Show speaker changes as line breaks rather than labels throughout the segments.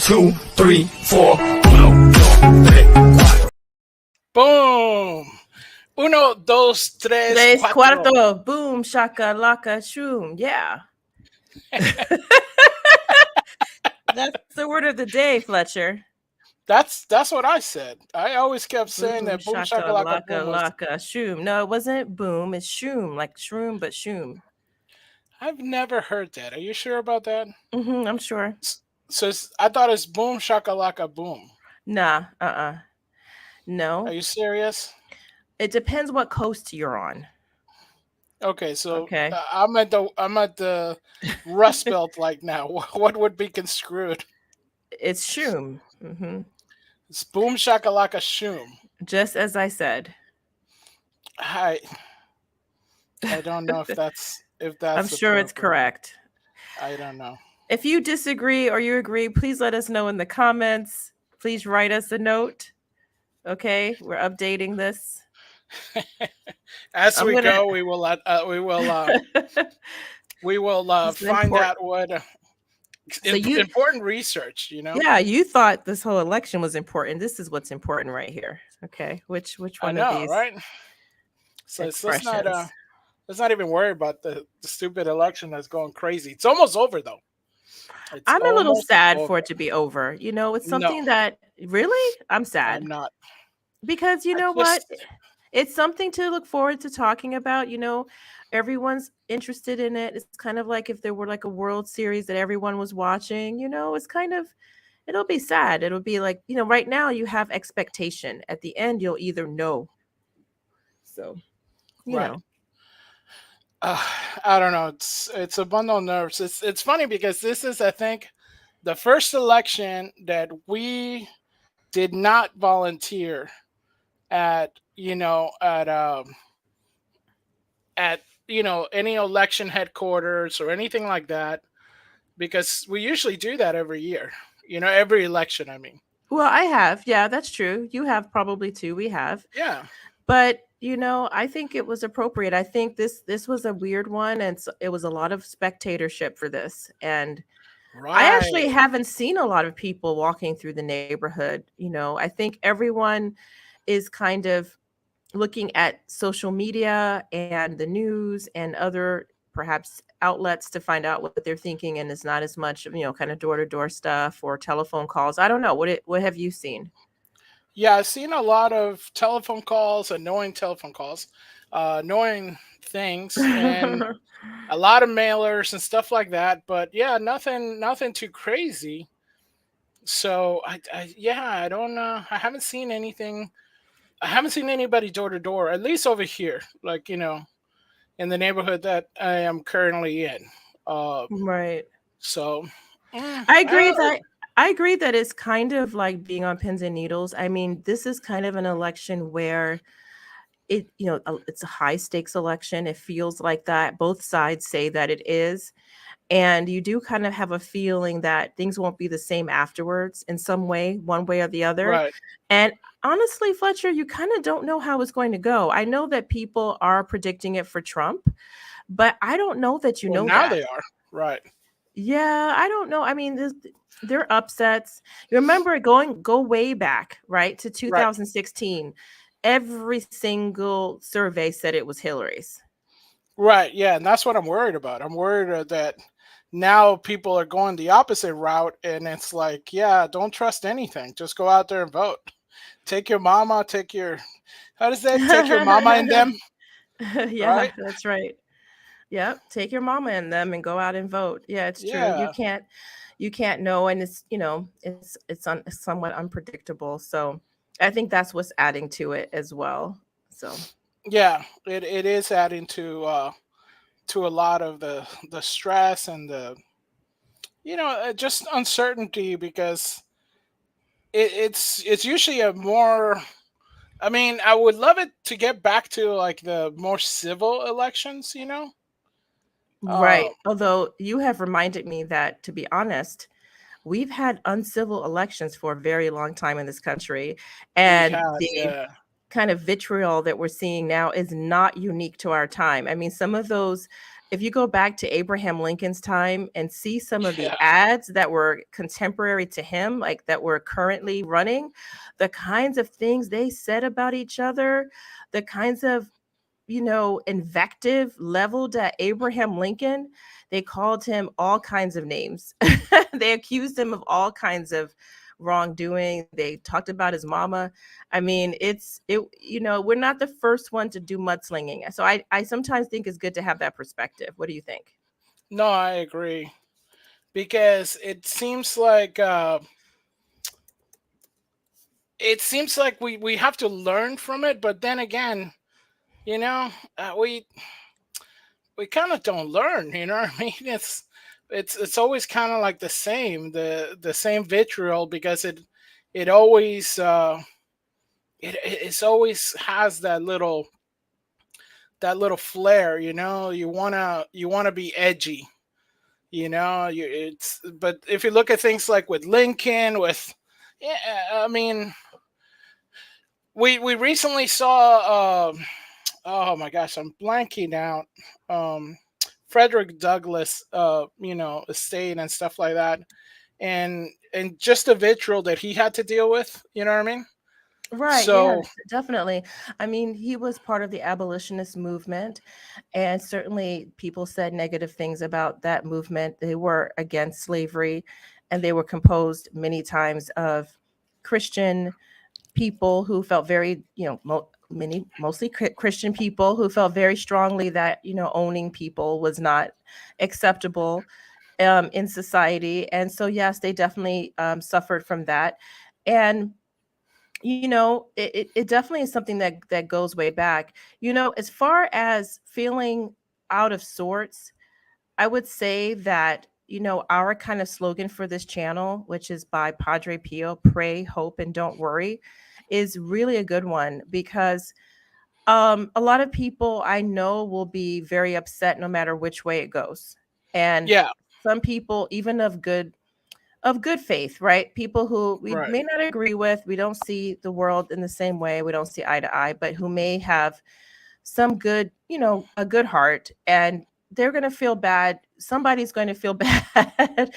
2, 3, 4. 1, 2, 3, 4.
Boom. 1, 2, 3,
Tres,
4.
cuarto. Boom, shaka, laka, shoom. Yeah. That's the word of the day, Fletcher.
That's what I said. I always kept saying
Boom,
that boom
shaka,
shakalaka
laka,
boom was.
laka, shoom. No, it wasn't boom. It's shoom, like shroom, but shoom.
I've never heard that. Are you sure about that?
I'm sure.
So I thought it's boom shakalaka boom.
Nah,
Are
no.
you serious?
It depends what coast you're on.
Okay, so
Okay.
I'm at the Rust Belt like now. What would be construed?
It's shoom.
It's boom shakalaka shoom.
Just as I said.
I I don't know if
I'm
that's
sure it's
appropriate.
correct.
I don't know.
If you disagree or you agree, please let us know in the comments. Please write us a note. Okay, we're updating this.
As
I'm
we
gonna.
go, we will
It's
find
important.
out what
So
important research.
yeah, you thought this whole election was important. This is what's important right here. Okay, which
I
one of
know,
these
right? So
expressions?
let's not even worry about the stupid election that's going crazy. It's almost over though. It's
I'm a little
almost
sad
over.
for it to be over. It's
No,
something that really I'm
I'm
sad
not.
because you
I
know what?
just
It's something to look forward to talking about. Everyone's interested in it. It's kind of like if there were like a World Series that everyone was watching. It's kind of it'll be sad. It'll be like right now you have expectation. At the end, you'll either know. So you
right.
know.
Uh, I don't know. It's a bundle of nerves. It's funny because this is, I think, the first election that we did not volunteer at at any election headquarters or anything like that, because we usually do that every year. Every election. I mean,
Well, I have. Yeah, that's true. You have probably too. We have.
yeah,
But I think it was appropriate. I think this was a weird one, and it was a lot of spectatorship for this. And I actually
right.
haven't seen a lot of people walking through the neighborhood. I think everyone is kind of looking at social media and the news and other perhaps outlets to find out what they're thinking, and it's not as much kind of door to door stuff or telephone calls. I don't know what have you seen?
Yeah, I've seen a lot of telephone calls, annoying telephone calls, annoying things, and a lot of mailers and stuff like that. But yeah, nothing too crazy. So yeah, I don't know. I haven't seen anything. I haven't seen anybody door to door, at least over here, like in the neighborhood that I am currently in. Uh,
Right.
so
I
I
agree
don't know.
that I agree that it's kind of like being on pins and needles. I mean, this is kind of an election where it's a high stakes election. It feels like that. Both sides say that it is. And you do kind of have a feeling that things won't be the same afterwards in some way, one way or the other.
Right.
And honestly, Fletcher, you kind of don't know how it's going to go. I know that people are predicting it for Trump, but I don't know that you
Well,
know
now
that.
they are. Right.
Yeah, I don't know. I mean, they're upsets. You remember go way back, right, to
Right.
2016. Every single survey said it was Hillary's.
Right. Yeah, and that's what I'm worried about. I'm worried that now people are going the opposite route, and it's like, yeah, don't trust anything. Just go out there and vote. Take your mama. Take your how does that? Take your mama and them.
Yeah,
Right.
that's right. Yep, take your mama and them and go out and vote. Yeah, it's true.
Yeah.
You can't know, and it's somewhat unpredictable. So I think that's what's adding to it as well. So
Yeah. It is adding to a lot of the stress and the just uncertainty, because it's usually a more. I mean, I would love it to get back to like the more civil elections.
right.
Um,
Although you have reminded me that, to be honest, we've had uncivil elections for a very long time in this country,
we
and
have,
the
yeah.
kind of vitriol that we're seeing now is not unique to our time. I mean, some of those if you go back to Abraham Lincoln's time and see some of the
Yeah.
ads that were contemporary to him, like that were currently running, the kinds of things they said about each other, the kinds of, invective leveled at Abraham Lincoln, they called him all kinds of names. They accused him of all kinds of wrongdoing. They talked about his mama. I mean, we're not the first one to do mudslinging. So I sometimes think it's good to have that perspective. What do you think?
No, I agree because it seems like we have to learn from it, but then again, you know, we kind of don't learn. You know what I mean? It's always kind of like the same vitriol because it always it's always has that little flair. You wanna be edgy. It's but if you look at things like with Lincoln, with yeah, I mean, we recently saw. Oh my gosh, I'm blanking out. Um, Frederick Douglass, estate and stuff like that, and just the vitriol that he had to deal with. You know what I mean?
Right, yes,
So
definitely. I mean, he was part of the abolitionist movement, and certainly people said negative things about that movement. They were against slavery, and they were composed many times of Christian people who felt very, mostly Christian people who felt very strongly that, owning people was not acceptable in society. And so, yes, they definitely suffered from that. And it definitely is something that goes way back. As far as feeling out of sorts, I would say that, our kind of slogan for this channel, which is by Padre Pio, pray, hope, and don't worry, is really a good one because a lot of people I know will be very upset no matter which way it goes. And
yeah,
some people, even of good faith, right? People who we
right,
may not agree with, we don't see the world in the same way, we don't see eye to eye, but who may have some good, a good heart, and they're going to feel bad. Somebody's going to feel bad,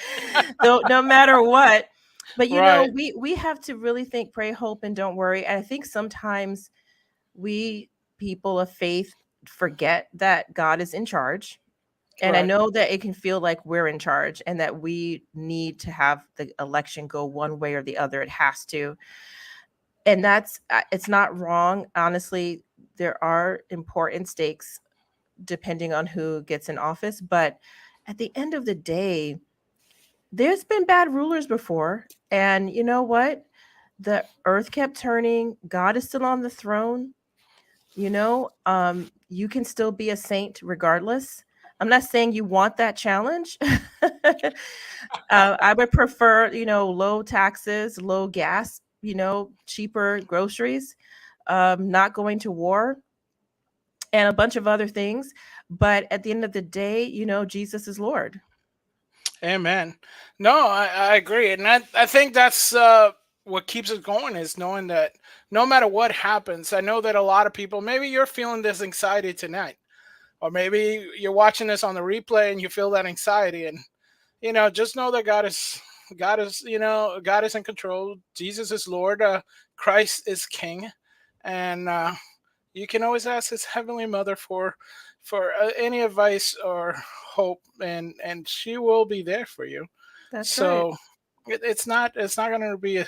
though, no matter what. But
right,
we have to really think, pray, hope, and don't worry. And I think sometimes we people of faith forget that God is in charge, and I
right.
know that it can feel like we're in charge and that we need to have the election go one way or the other. It has to. And it's not wrong. Honestly, there are important stakes depending on who gets in office. But at the end of the day, there's been bad rulers before. And you know what? The earth kept turning. God is still on the throne. You can still be a saint regardless. I'm not saying you want that challenge. I would prefer, low taxes, low gas, cheaper groceries, not going to war, and a bunch of other things. But at the end of the day, Jesus is Lord.
Amen. No, I agree, and I think that's what keeps it going is knowing that no matter what happens, I know that a lot of people, maybe you're feeling this anxiety tonight, or maybe you're watching this on the replay and you feel that anxiety, and just know that God is in control. Jesus is Lord. Christ is King, and you can always ask His Heavenly Mother for any advice or hope, and she will be there for you.
That's right.
So it's not going to be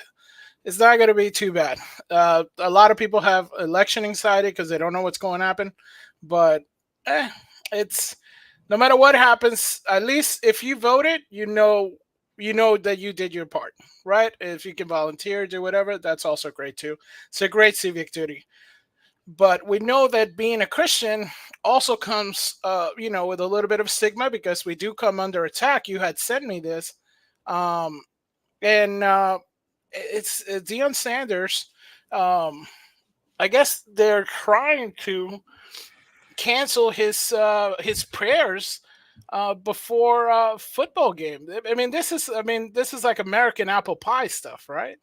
too bad. A lot of people have election anxiety because they don't know what's going to happen, but it's no matter what happens. At least if you voted, you know that you did your part, right? If you can volunteer, do whatever, that's also great too. It's a great civic duty. But we know that being a Christian also comes, with a little bit of stigma because we do come under attack. You had sent me this, um, and it's Deion Sanders. Um, I guess they're trying to cancel his prayers before a football game. I mean, this is like American apple pie stuff, right?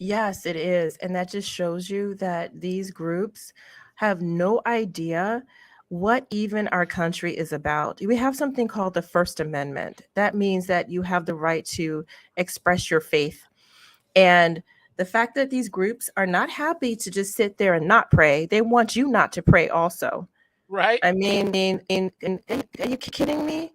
Yes, it is. And that just shows you that these groups have no idea what even our country is about. We have something called the First Amendment. That means that you have the right to express your faith. And the fact that these groups are not happy to just sit there and not pray, they want you not to pray also.
Right?
I mean, are you kidding me?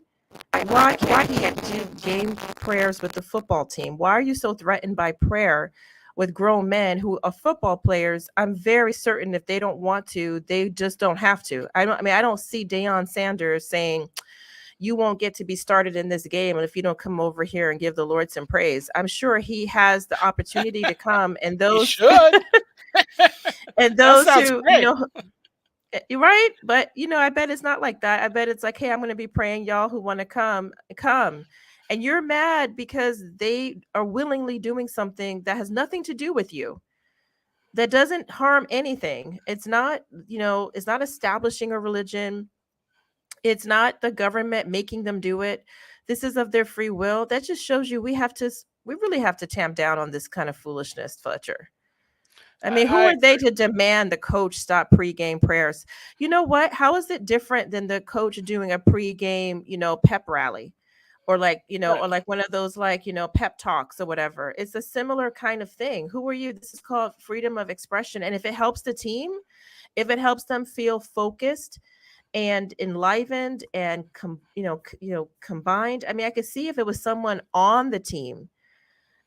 Why can't you do game prayers with the football team? Why are you so threatened by prayer with grown men who are football players? I'm very certain if they don't want to, they just don't have to. I don't see Deion Sanders saying, you won't get to be started in this game and if you don't come over here and give the Lord some praise. I'm sure he has the opportunity to come, and
You
those
should.
and
That
those
sounds
who,
great.
you're right, but I bet it's not like that. I bet it's like, hey, I'm going to be praying, y'all who want to come. And you're mad because they are willingly doing something that has nothing to do with you, that doesn't harm anything. It's not, it's not establishing a religion. It's not the government making them do it. This is of their free will. That just shows you we really have to tamp down on this kind of foolishness, Fletcher. I mean, who
I
are they to demand the coach stop pregame prayers? You know what? How is it different than the coach doing a pregame, pep rally? Or like,
right.
or like one of those like, pep talks or whatever. It's a similar kind of thing. Who are you? This is called freedom of expression. And if it helps the team, if it helps them feel focused and enlivened and combined. I mean, I could see if it was someone on the team.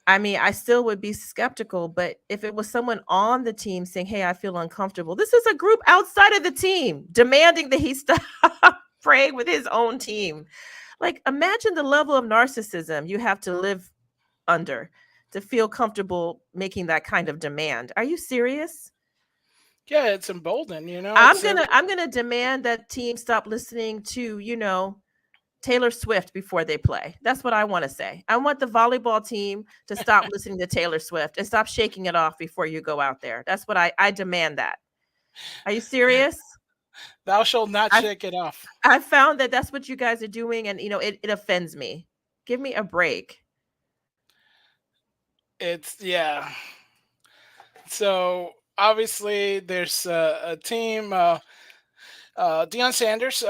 I mean, I still would be skeptical, but if it was someone on the team saying, "Hey, I feel uncomfortable," this is a group outside of the team demanding that he stop praying with his own team. Like, imagine the level of narcissism you have to live under to feel comfortable making that kind of demand. Are you serious?
Yeah, it's emboldened,
I'm
it's
gonna I'm gonna demand that team stop listening to, Taylor Swift before they play. That's what I want to say. I want the volleyball team to stop listening to Taylor Swift and stop shaking it off before you go out there. That's what I demand that. Are you serious?
thou shalt not
I
shake it off.
I found that that's what you guys are doing, and it offends me. Give me a break.
It's yeah. So obviously there's a team. Deion Sanders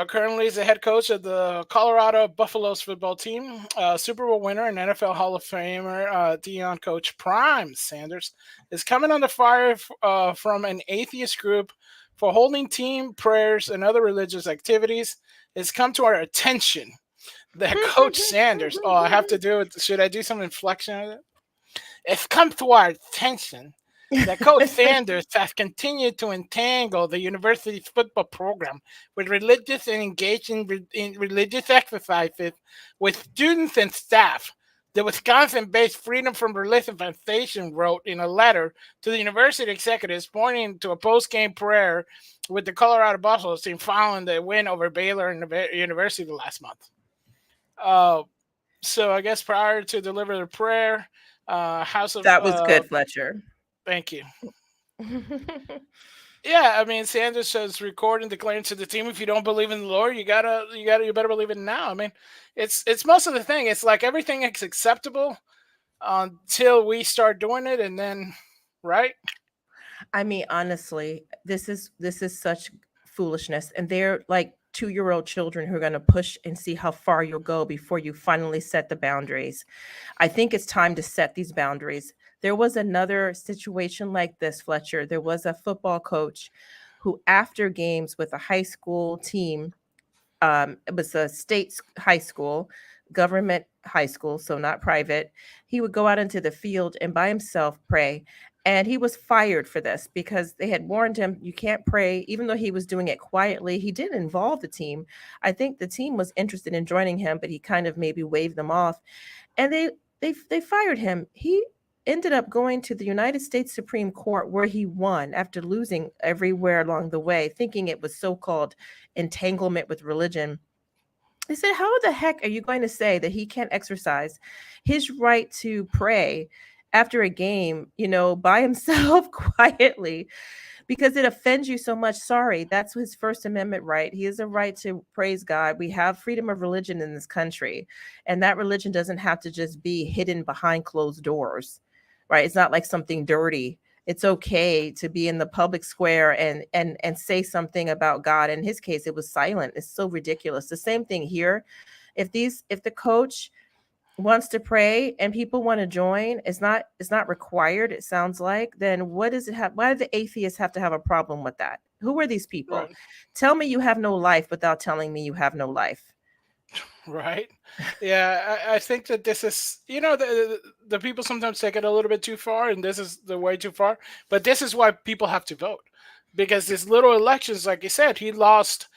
currently is the head coach of the Colorado Buffaloes football team. Super Bowl winner and NFL Hall of Famer Deion coach Prime Sanders is coming under fire from an atheist group for holding team prayers and other religious activities. It's come to our attention that Coach Sanders. Oh, I have to do it. Should I do some inflection of it? It's come to our attention that Coach Sanders has continued to entangle the university's football program with religious and engaged in religious exercises with students and staff. The Wisconsin-based Freedom from Religion Foundation wrote in a letter to the university executives pointing to a post-game prayer with the Colorado Buffaloes team following the win over Baylor University last month. Uh, so I guess prior to deliver the prayer, House of
That was good, Fletcher.
thank you. Yeah, I mean Sanders says recording declaring to the team if you don't believe in the Lord, you better believe it now. I mean, it's most of the thing. It's like everything is acceptable until we start doing it, and then right.
I mean, honestly, this is such foolishness, and they're like 2-year-old children who are going to push and see how far you'll go before you finally set the boundaries. I think it's time to set these boundaries. There was another situation like this, Fletcher. There was a football coach who, after games with a high school team, it was a high school, government high school, so not private. He would go out into the field and by himself pray. And he was fired for this because they had warned him, you can't pray, even though he was doing it quietly. He didn't involve the team. I think the team was interested in joining him, but he kind of maybe waved them off. And they fired him. He ended up going to the United States Supreme Court where he won after losing everywhere along the way, thinking it was so-called entanglement with religion. They said, how the heck are you going to say that he can't exercise his right to pray after a game, by himself quietly because it offends you so much? Sorry, that's his First Amendment right. He has a right to praise God. We have freedom of religion in this country, and that religion doesn't have to just be hidden behind closed doors, right? It's not like something dirty it's okay to be in the public square and say something about God. In his case, it was silent. It's so ridiculous. The same thing here. If the coach wants to pray and people want to join, it's not required, it sounds like, then what does it have? Why do the atheists have to have a problem with that? Who are these people?
Right.
Tell me you have no life without telling me you have no life.
Right. Yeah, I think that this is, the people sometimes take it a little bit too far, and this is the way too far. But this is why people have to vote, because these little elections, like you said, he lost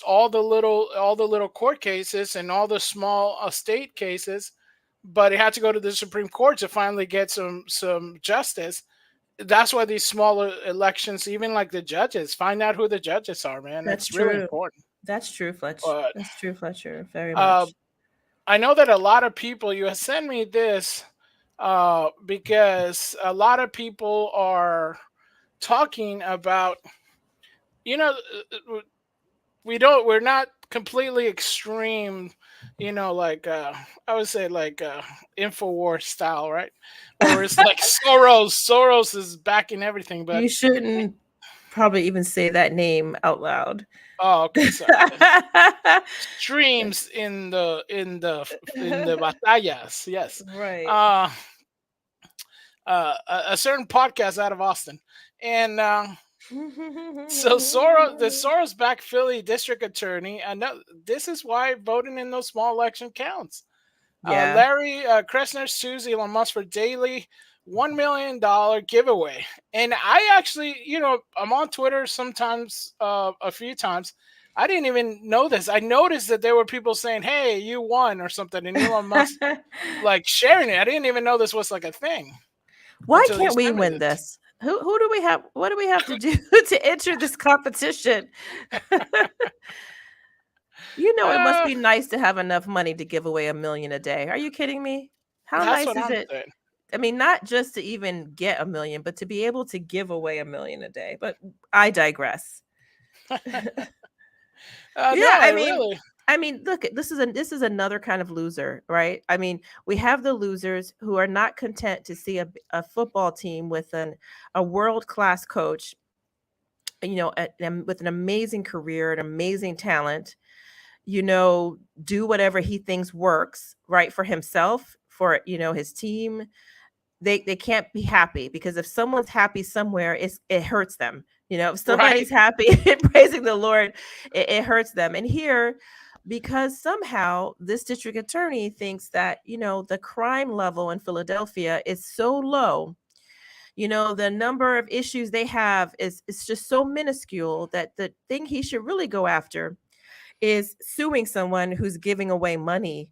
all the little court cases and all the small state cases, but he had to go to the Supreme Court to finally get some justice. That's why these smaller elections, even like the judges, find out who the judges are, man.
That's
It's really
true.
important.
That's true, Fletch.
But
That's true, Fletcher. Very
uh,
much.
I know that a lot of people, you have sent me this because a lot of people are talking about, you know, we're not completely extreme, like I would say like Infowars style, right? Where it's like Soros is backing everything, but
You shouldn't probably even say that name out loud.
oh, okay, sorry. Streams in the batallas, yes.
Right.
Uh, a certain podcast out of Austin, and so Soros back Philly district attorney. I know this is why voting in those small election counts.
Yeah.
Larry Kressner sues Elon Musk for daily $1 million giveaway. And I actually, I'm on Twitter sometimes, a few times. I didn't even know this. I noticed that there were people saying, "Hey, you won" or something, and Elon Musk like sharing it. I didn't even know this was like a thing
Why
until he
can't we
sent me
win
this.
this? Who do we have? What do we have to do to enter this competition? It must
Uh,
be nice to have enough money to give away 1 million a day. Are you kidding me? How
that's
nice
what
is
I'm
it?
saying.
I mean, not just to even get 1 million, but to be able to give away 1 million a day. But I digress. Yeah,
No,
I
it
mean,
really.
look, this is another kind of loser, right? I mean, we have the losers who are not content to see a football team with a world-class coach, with an amazing career, an amazing talent, do whatever he thinks works, right, for himself, for, his team. They can't be happy, because if someone's happy somewhere, it hurts them. If
Right.
somebody's happy and praising the Lord, it hurts them. And here, because somehow this district attorney thinks that, the crime level in Philadelphia is so low, the number of issues they have is just so minuscule, that the thing he should really go after is suing someone who's giving away money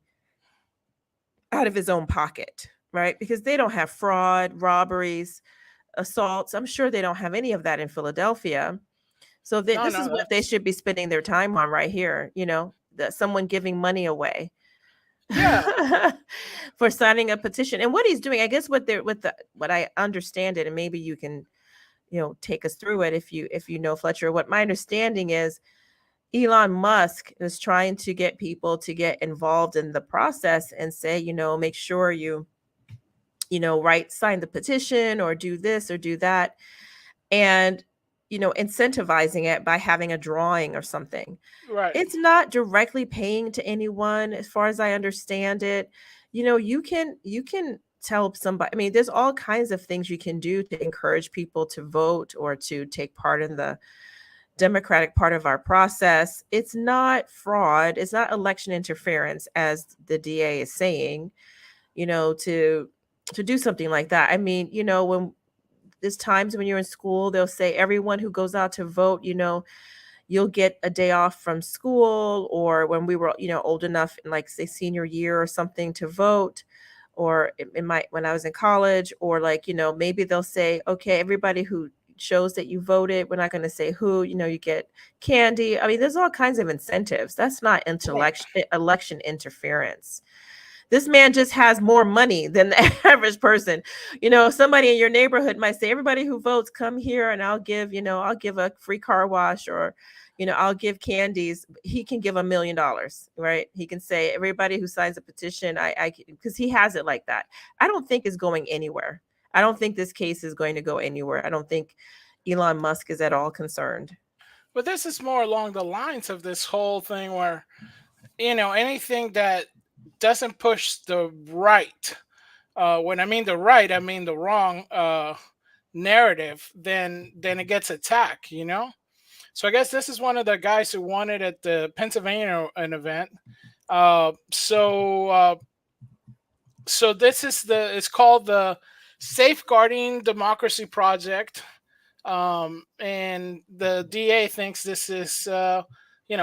out of his own pocket, right? Because they don't have fraud, robberies, assaults. I'm sure they don't have any of that in Philadelphia. So
No,
this is
no,
what they
that's
should be spending their time on right here, that someone giving money away
yeah.
for signing a petition. And what he's doing, I guess what I understand it, and maybe you can, take us through it if you know, Fletcher. What my understanding is, Elon Musk is trying to get people to get involved in the process and say, make sure sign the petition or do this or do that. And, incentivizing it by having a drawing or something.
Right.
It's not directly paying to anyone, as far as I understand it. You can tell somebody, I mean, there's all kinds of things you can do to encourage people to vote or to take part in the democratic part of our process. It's not fraud. It's not election interference, as the DA is saying, to do something like that. I mean, when there's times when you're in school, they'll say everyone who goes out to vote, you'll get a day off from school, or when we were, old enough in, like, say, senior year or something, to vote, or it might, when I was in college, or like, maybe they'll say, okay, everybody who shows that you voted, we're not going to say who, you get candy. I mean, there's all kinds of incentives. That's not
Right.
election interference. This man just has more money than the average person. Somebody in your neighborhood might say, everybody who votes, come here and I'll give a free car wash, or, I'll give candies. He can give $1 million, right? He can say, everybody who signs a petition, because he has it like that. I don't think it's going anywhere. I don't think this case is going to go anywhere. I don't think Elon Musk is at all concerned.
But this is more along the lines of this whole thing where, anything that doesn't push the right, when I mean the right, I mean the wrong narrative, then it gets attacked. So I guess this is one of the guys who won it at the Pennsylvania an event. Uh, so uh, so this is it's called the Safeguarding Democracy Project, and the DA thinks this is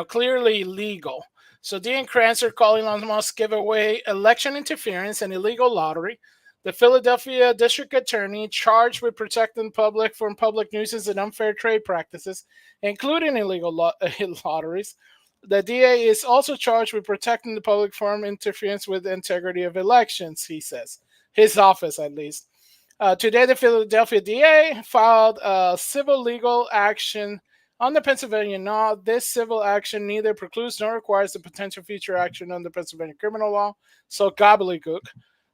clearly legal. So Dean Krancer calling on Musk give away election interference and illegal lottery. The Philadelphia District Attorney charged with protecting the public from public nuisance and unfair trade practices, including illegal lotteries. The DA is also charged with protecting the public from interference with the integrity of elections, he says. His office, at least. Today, the Philadelphia DA filed a civil legal action on the Pennsylvania law. This civil action neither precludes nor requires the potential future action under Pennsylvania criminal law. So, gobbledygook.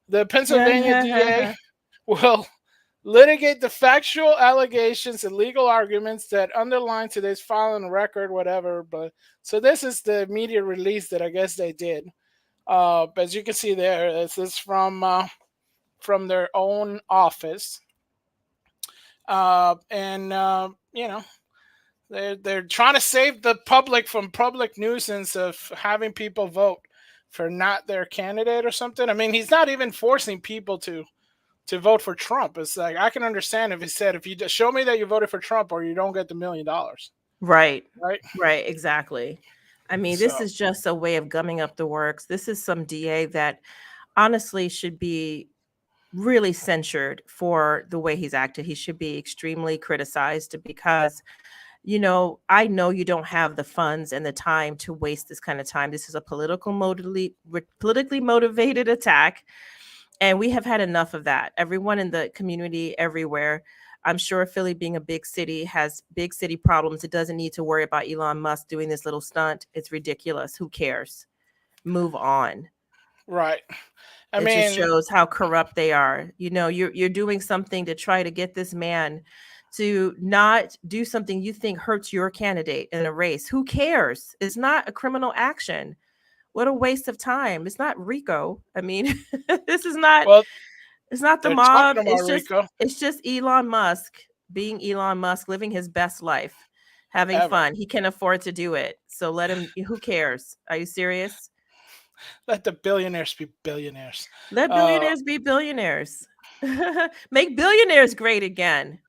The Pennsylvania DA will litigate the factual allegations and legal arguments that underline today's filing record, whatever. But so this is the media release that I guess they did. As you can see there, this is from their own office, and they're trying to save the public from public nuisance of having people vote for not their candidate or something. I mean, he's not even forcing people to vote for Trump. It's like, I can understand if he said, if you just show me that you voted for Trump or you don't get the $1 million.
Right.
Right.
Right. Exactly. I mean, this is just a way of gumming up the works. This is some DA that honestly should be really censured for the way he's acted. He should be extremely criticized because, I know you don't have the funds and the time to waste this kind of time. This is a politically motivated attack. And we have had enough of that. Everyone in the community everywhere, I'm sure Philly being a big city has big city problems. It doesn't need to worry about Elon Musk doing this little stunt. It's ridiculous. Who cares? Move on.
Right.
It just shows how corrupt they are. You're doing something to try to get this man to not do something you think hurts your candidate in a race. Who cares? It's not a criminal action. What a waste of time. It's not RICO. I mean, this is not, it's not the mob. It's just Elon Musk being Elon Musk, living his best life, having fun. He can afford to do it. So let him, who cares? Are you serious?
Let the billionaires be billionaires.
Let billionaires be billionaires. Make billionaires great again.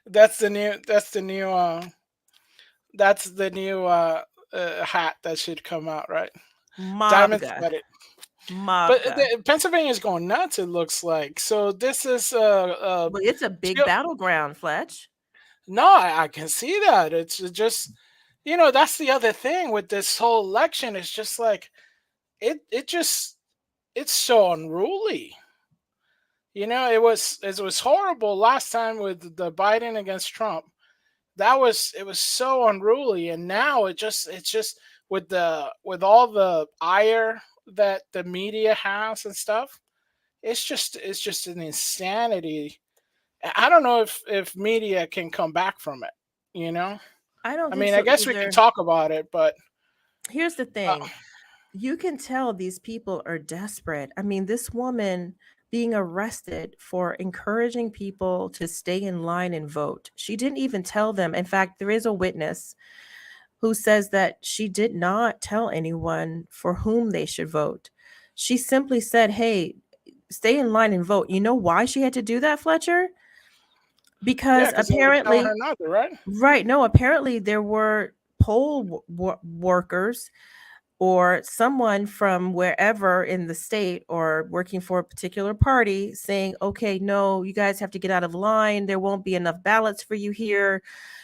That's the new hat that should come out, right? Diamond threaded. But Pennsylvania is going nuts, it looks like. So this is
it's a big battleground, Fletch.
No, I can see that. It's just, that's the other thing with this whole election. It's just like it's so unruly. It was horrible last time with the Biden against Trump. It was so unruly, and now it's just with all the ire that the media has and stuff. It's just an insanity. I don't know if media can come back from it.
I don't.
I guess we can talk about it, but
here's the thing: you can tell these people are desperate. I mean, this woman being arrested for encouraging people to stay in line and vote. She didn't even tell them. In fact, there is a witness who says that she did not tell anyone for whom they should vote. She simply said, hey, stay in line and vote. You know why she had to do that, Fletcher? Because apparently, apparently there were poll workers or someone from wherever in the state or working for a particular party saying, okay, no, you guys have to get out of line. There won't be enough ballots for you here.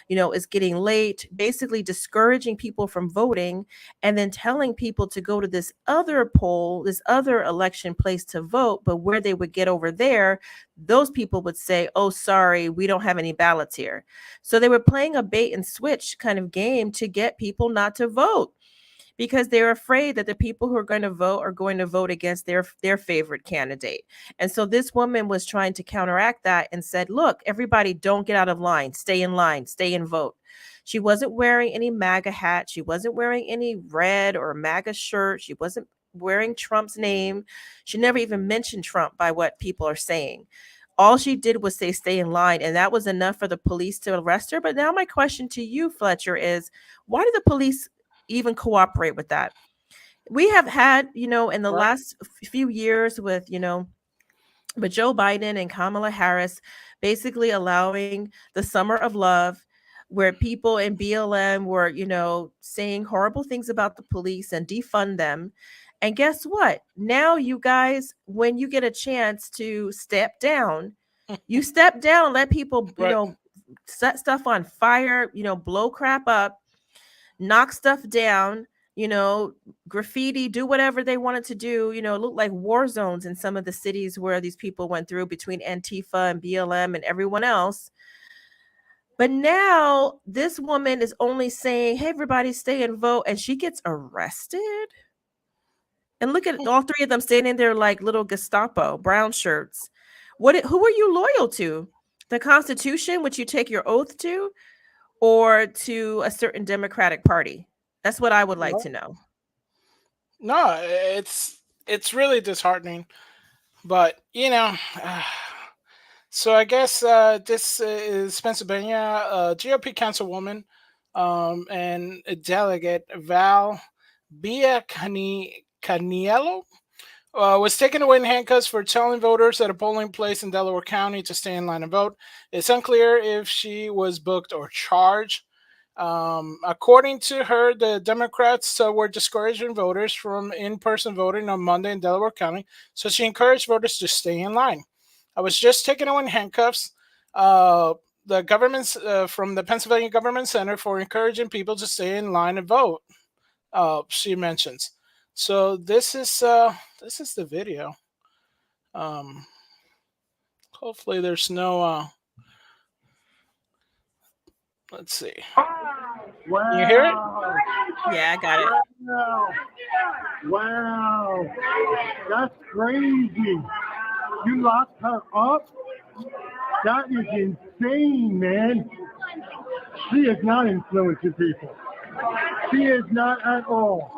It's getting late, basically discouraging people from voting and then telling people to go to this other poll, this other election place to vote. But where they would get over there, those people would say, oh, sorry, we don't have any ballots here. So they were playing a bait and switch kind of game to get people not to vote. because they're afraid that the people who are going to vote are going to vote against their favorite candidate. And so this woman was trying to counteract that and said, "Look, everybody, don't get out of line. Stay in line. Stay and vote." She wasn't wearing any MAGA hat. She wasn't wearing any red or MAGA shirt. She wasn't wearing Trump's name. She never even mentioned Trump by what people are saying. All she did was say, "Stay in line." And that was enough for the police to arrest her. But now my question to you, Fletcher, is why did the police even cooperate with that? We have had, in the
Right.
last few years with Joe Biden and Kamala Harris basically allowing the summer of love where people in BLM were, saying horrible things about the police and defund them. And guess what? Now, you guys, when you get a chance to step down, you step down and let people,
Right.
set stuff on fire, blow crap up, knock stuff down, graffiti, do whatever they wanted to do. It looked like war zones in some of the cities where these people went through between Antifa and BLM and everyone else. But now this woman is only saying, "Hey, everybody, stay and vote," and she gets arrested. And look at all three of them standing there like little Gestapo, brown shirts. Who are you loyal to? The Constitution, which you take your oath to, or to a certain Democratic Party? That's what I would like
Right.
to know.
No, it's really disheartening. But so I guess this is Pennsylvania GOP councilwoman and a delegate Val Caniello was taken away in handcuffs for telling voters at a polling place in Delaware County to stay in line and vote. It's unclear if she was booked or charged. According to her, the Democrats were discouraging voters from in-person voting on Monday in Delaware County, so she encouraged voters to stay in line. I was just taken away in handcuffs. The government's from the Pennsylvania Government Center for encouraging people to stay in line and vote. She mentions. So this is the video. Um, hopefully, there's no. Let's see. Can you hear it?
Wow.
Yeah, I got it.
Wow. Wow. That's crazy. You locked her up? That is insane, man. She is not influencing people. She is not at all.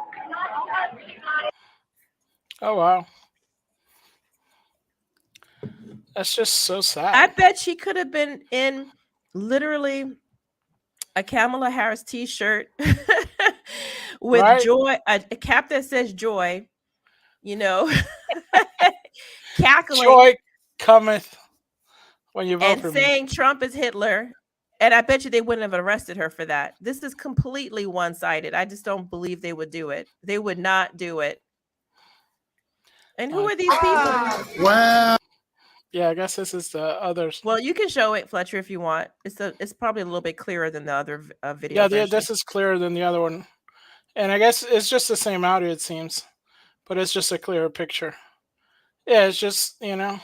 Oh wow, that's just so
I
sad.
bet she could have been in literally a Kamala Harris t-shirt with
Right?
joy, a cap that says joy, you know, cackling
Joy cometh when you vote
and
for me.
saying Trump is Hitler. And I bet you they wouldn't have arrested her for that. This is completely one-sided. I just don't believe they would do it. They would not do it. And who
Uh,
are these people?
Wow.
yeah, I guess this is the others.
Well, you can show it, Fletcher, if you want. It's probably a little bit clearer than the other video
Yeah,
version.
this is clearer than the other one, and I guess it's just the same audio. It seems, but it's just a clearer picture. Yeah, it's just it's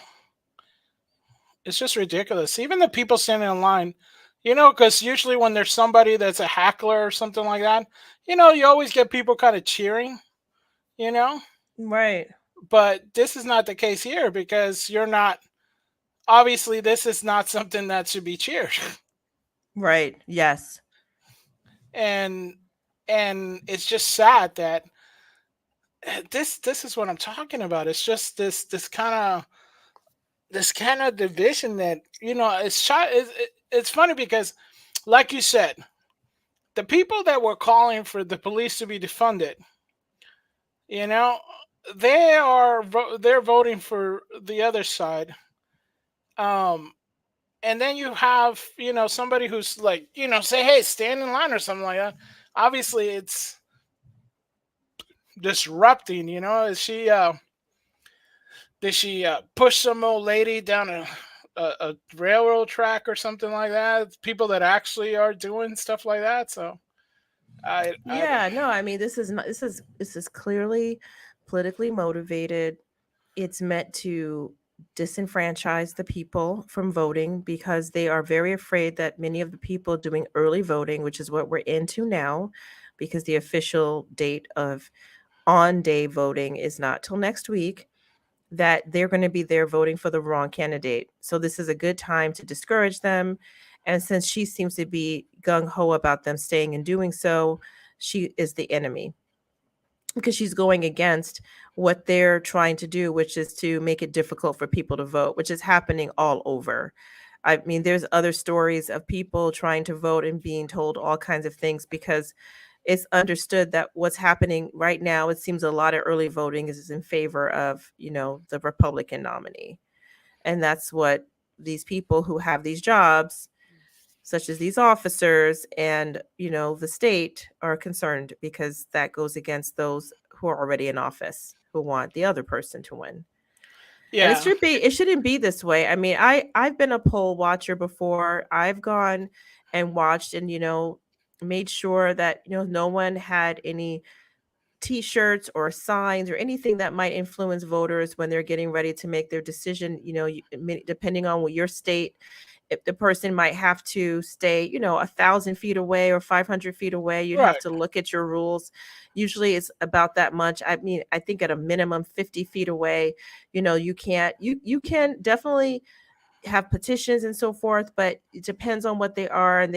just ridiculous. Even the people standing in line, because usually when there's somebody that's a heckler or something like that, you always get people kind of cheering, you know.
Right.
But this is not the case here because you're not. Obviously, this is not something that should be cheered,
Right. Yes.
and it's just sad that this is what I'm talking about. It's just this kind of division that it's shot. It's funny because, like you said, the people that were calling for the police to be defunded, you know, they're voting for the other side. Um, and then you have somebody who's like say, hey, stand in line or something like that. Obviously, it's disrupting. Is she did she push some old lady down a railroad track or something like that? People that actually are doing stuff like that. So I
Yeah, no, I mean this is clearly politically motivated. It's meant to disenfranchise the people from voting because they are very afraid that many of the people doing early voting, which is what we're into now, because the official date of on day voting is not till next week, that they're going to be there voting for the wrong candidate. So this is a good time to discourage them. And since she seems to be gung ho about them staying and doing so, she is the enemy because she's going against what they're trying to do, which is to make it difficult for people to vote, which is happening all over. I mean, there's other stories of people trying to vote and being told all kinds of things because it's understood that what's happening right now, it seems a lot of early voting is in favor of, the Republican nominee. And that's what these people who have these jobs, such as these officers and, the state, are concerned because that goes against those who are already in office who want the other person to win. And
Yeah.
it shouldn't be this way. I mean, I've been a poll watcher before. I've gone and watched and, made sure that, no one had any t-shirts or signs or anything that might influence voters when they're getting ready to make their decision. Depending on what your state, if the person might have to stay 1,000 feet away or 500 feet away, you'd have
Right.
to look at your rules. Usually it's about that much. I mean, I think at a minimum 50 feet away, you can't, you can definitely have petitions and so forth, but it depends on what they are, and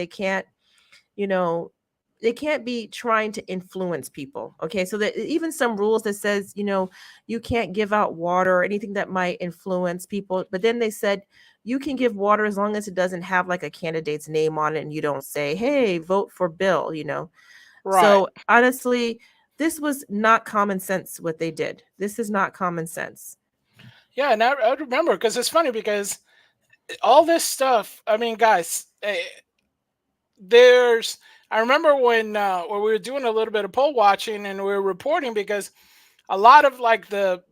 you know they can't be trying to influence people. Okay, so that even some rules that says you can't give out water or anything that might influence people, but then they said you can give water as long as it doesn't have like a candidate's name on it and you don't say, hey, vote for Bill.
Right.
So honestly, this was not common sense what they did. This is not common sense.
Yeah, and I remember because it's funny because all this stuff. I mean, guys, there's. I remember when we were doing a little bit of poll watching and we were reporting because a lot of like the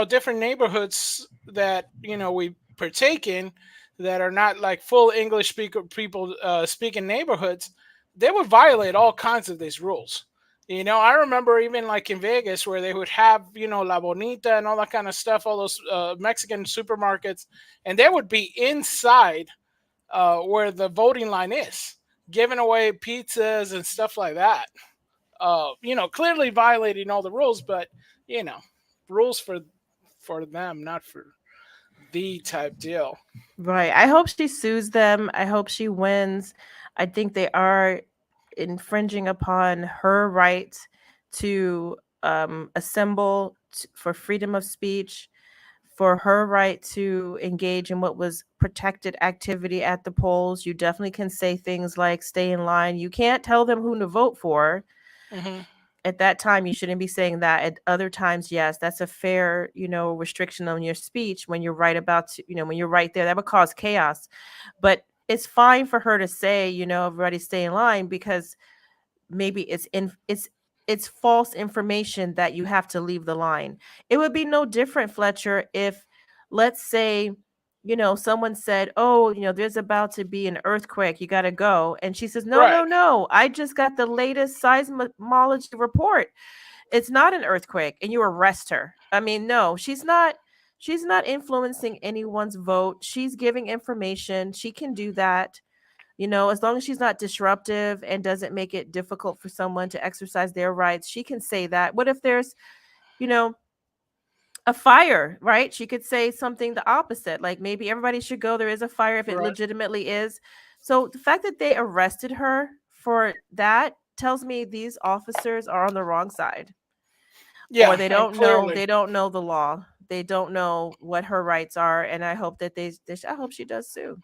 different neighborhoods that we partake in that are not like full English speaker people speaking neighborhoods, they would violate all kinds of these rules. I remember even like in Vegas where they would have La Bonita and all that kind of stuff, all those Mexican supermarkets, and they would be inside where the voting line is, giving away pizzas and stuff like that. Clearly violating all the rules, but you know, rules for them, not for the type deal.
Right. I hope she sues them. I hope she wins. I think they are infringing upon her right to assemble for freedom of speech, for her right to engage in what was protected activity at the polls. You definitely can say things like stay in line. You can't tell them who to vote for.
Hmm.
At that time, you shouldn't be saying that. At other times, yes, that's a fair, restriction on your speech when you're right about to, when you're right there. That would cause chaos. But it's fine for her to say, everybody stay in line, because maybe it's false information that you have to leave the line. It would be no different, Fletcher, if, let's say, someone said, oh, there's about to be an earthquake, you got to go, and she says, no,
Right.
no, no, I just got the latest seismology report, it's not an earthquake, and you arrest her. I mean, no, she's not influencing anyone's vote. She's giving information. She can do that, as long as she's not disruptive and doesn't make it difficult for someone to exercise their rights. She can say that. What if there's, you know, a fire, right? She could say something the opposite, like maybe everybody should go. There is a fire if it
Right.
legitimately is. So the fact that they arrested her for that tells me these officers are on the wrong side, or
Yeah, and clearly.
they don't know the law. They don't know what her rights are, and I hope that I hope she does sue.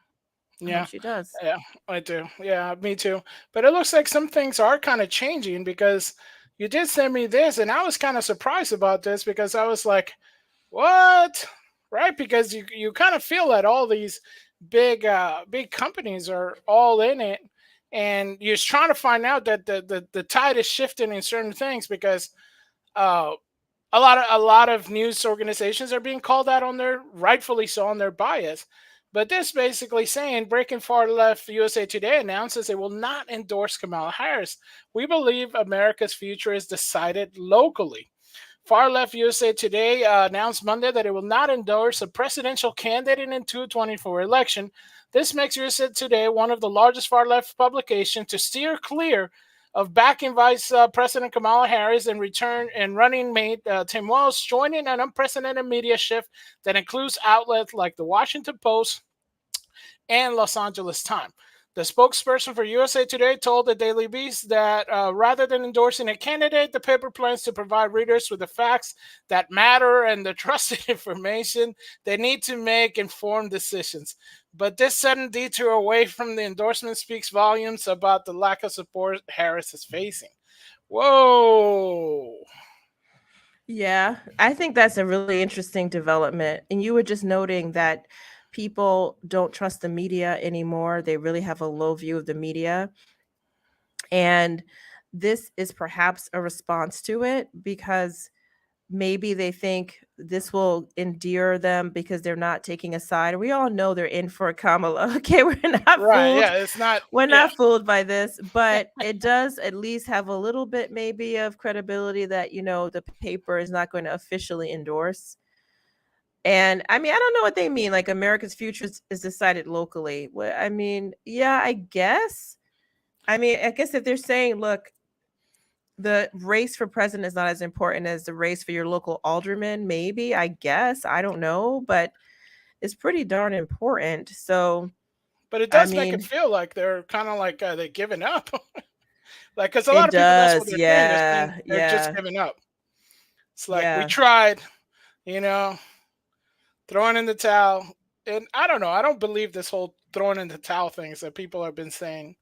I hope
Yeah.
she does.
Yeah, I do. Yeah, me too. But it looks like some things are kind of changing because you did send me this, and I was kind of surprised about this because I was like, "What?" Right? Because you kind of feel that all these big companies are all in it, and you're trying to find out that the tide is shifting in certain things because uh, a lot of news organizations are being called out on their, rightfully so, on their bias. But this basically saying Breaking Far Left USA Today announces it will not endorse Kamala Harris. We believe America's future is decided locally. Far Left USA Today announced Monday that it will not endorse a presidential candidate in 2024 election. This makes USA Today one of the largest far left publications to steer clear of backing Vice President Kamala Harris and return and running mate Tim Walz, joining an unprecedented media shift that includes outlets like the Washington Post and Los Angeles Times. The spokesperson for USA Today told the Daily Beast that rather than endorsing a candidate, the paper plans to provide readers with the facts that matter and the trusted information they need to make informed decisions. But this sudden detour away from the endorsement speaks volumes about the lack of support Harris is facing. Whoa.
Yeah, I think that's a really interesting development. And you were just noting that people don't trust the media anymore. They really have a low view of the media. And this is perhaps a response to it because maybe they think this will endear them because they're not taking a side. We all know they're in for Kamala. Okay, we're not
Right.
fooled.
Yeah. It's not.
We're
Yeah.
not fooled by this, but it does at least have a little bit maybe of credibility that, the paper is not going to officially endorse. And I mean, I don't know what they mean. Like America's future is decided locally. Well, I mean, yeah, I guess. I mean, I guess if they're saying, look, the race for president is not as important as the race for your local alderman, maybe, I guess. I don't know, but it's pretty darn important. So,
But it
I
does make it
mean,
feel like they're kind of like they're giving up. Like, because a lot
it
of people, that's what
does.
they're saying. They're saying
Yeah.
they're just
Yeah.
giving up. It's like, we
Yeah.
tried, you know, throwing in the towel. And I don't know. I don't believe this whole throwing in the towel things that people have been saying.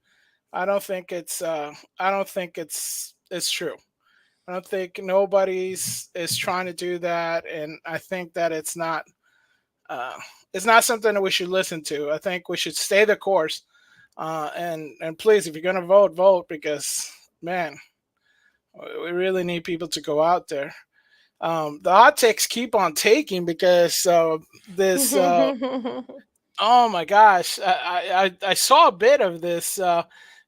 I don't think it's. I don't think it's true. I don't think nobody's is trying to do that, and I think that Uh, it's not something that we should listen to. I think we should stay the course. And please, if you're gonna vote, vote, because man, we really need people to go out there. The hot takes keep on taking because this. Oh my gosh, I saw a bit of this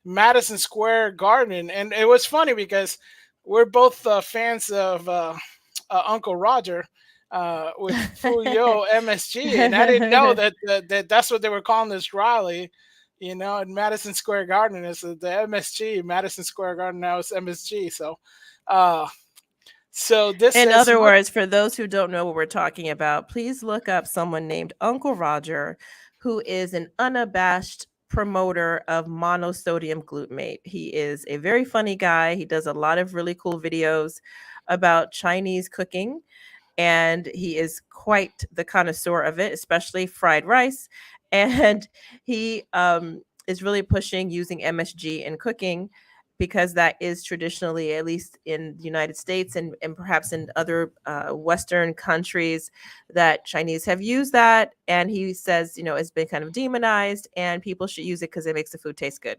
Madison Square Garden, and it was funny because we're both fans of Uncle Roger with Fuyo MSG, and I didn't know that that's what they were calling this rally. In Madison Square Garden is the MSG. Madison Square Garden now is MSG. Uh, so this
In
is
other words, for those who don't know what we're talking about, please look up someone named Uncle Roger, who is an unabashed promoter of monosodium glutamate. He is a very funny guy. He does a lot of really cool videos about Chinese cooking, and he is quite the connoisseur of it, especially fried rice. And he is really pushing using MSG in cooking because that is traditionally, at least in the United States and perhaps in other Western countries, that Chinese have used that. And he says, it's been kind of demonized and people should use it because it makes the food taste good.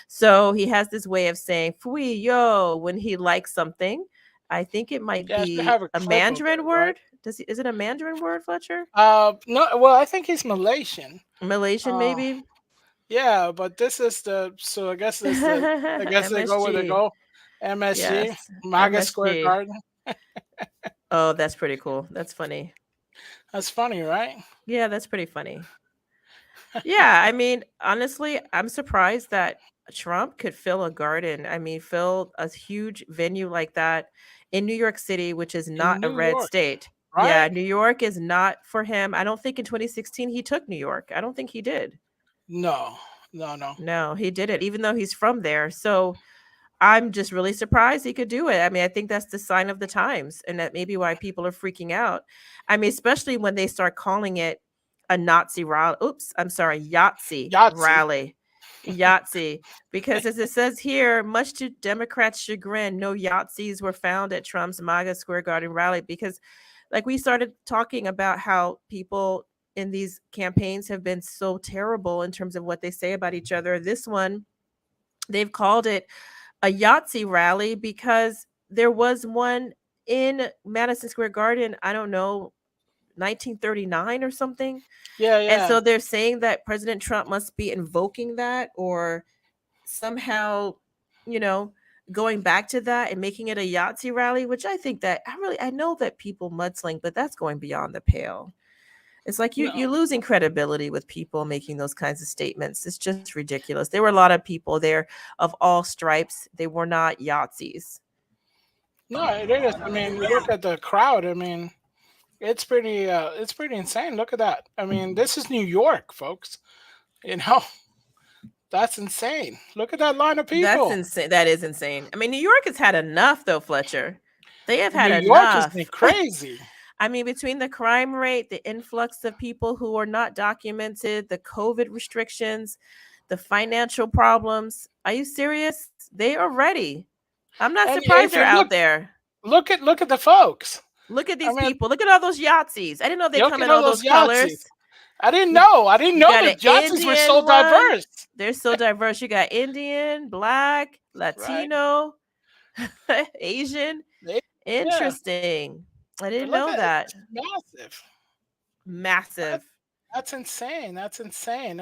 So he has this way of saying, fui yo, when he likes something. I think it might
Yeah, I should
be
have a
a
clip of
Mandarin
it, right?
word. Is it a Mandarin word, Fletcher?
No, well, I think he's Malaysian.
Malaysian,
Uh,
maybe?
yeah, but this is so I guess I guess they go where they
MSG.
go. MSG,
Yes,
MAGA Square
MSG.
Garden.
Oh, that's pretty cool. That's funny.
That's funny, right?
Yeah, that's pretty funny. Yeah, I mean, honestly, I'm surprised that Trump could fill a garden. I mean, fill a huge venue like that in New York City, which is
In
not a
New
red
York,
state. Yeah,
right?
New York is not for him. I don't think in 2016 he took New York. I don't think he did.
No, no, no.
No, he did it, even though he's from there. So I'm just really surprised he could do it. I mean, I think that's the sign of the times, and that may be why people are freaking out. I mean, especially when they start calling it a Nazi rally. Oops, I'm sorry, Yahtzee
Yahtzee.
rally. Yahtzee. Because as it says here, much to Democrats' chagrin, no Yahtzees were found at Trump's MAGA Square Garden rally. Because, like, we started talking about how people in these campaigns have been so terrible in terms of what they say about each other. This one, they've called it a Yahtzee rally because there was one in Madison Square Garden, I don't know, 1939 or something.
Yeah,
And
yeah.
so they're saying that President Trump must be invoking that or somehow, you know, going back to that and making it a Yahtzee rally, which I think that I know that people mudsling, but that's going beyond the pale. It's like
No,
you're losing credibility with people making those kinds of statements. It's just ridiculous. There were a lot of people there of all stripes. They were not Yahtzees.
no, it is. I mean, you look at the crowd. I mean, it's pretty insane. Look at that. I mean, this is New York, folks. You know, that's insane. Look at that line of
That's
people.
insane. That is insane. I mean, New York has had enough, though, Fletcher. They have had
New York is
enough.
crazy.
I mean, between the crime rate, the influx of people who are not documented, the COVID restrictions, the financial problems. Are you serious? They are ready. I'm not
And
surprised
if
they're
you
out there.
look at the folks.
Look at
I
these
mean,
people. Look at all those Yahtzees. I didn't know they
look
come
at
in
all
all
those
those
Yahtzees.
colors.
I didn't
You,
know. I didn't
you
know
got an
that Yahtzees were so
Indian one.
diverse.
They're so diverse. You got Indian, Black,
Right?
Latino, Asian.
They, yeah.
Interesting. I
But
didn't
look
know
at it.
that.
It's massive. That,
Massive.
that's insane. That's insane.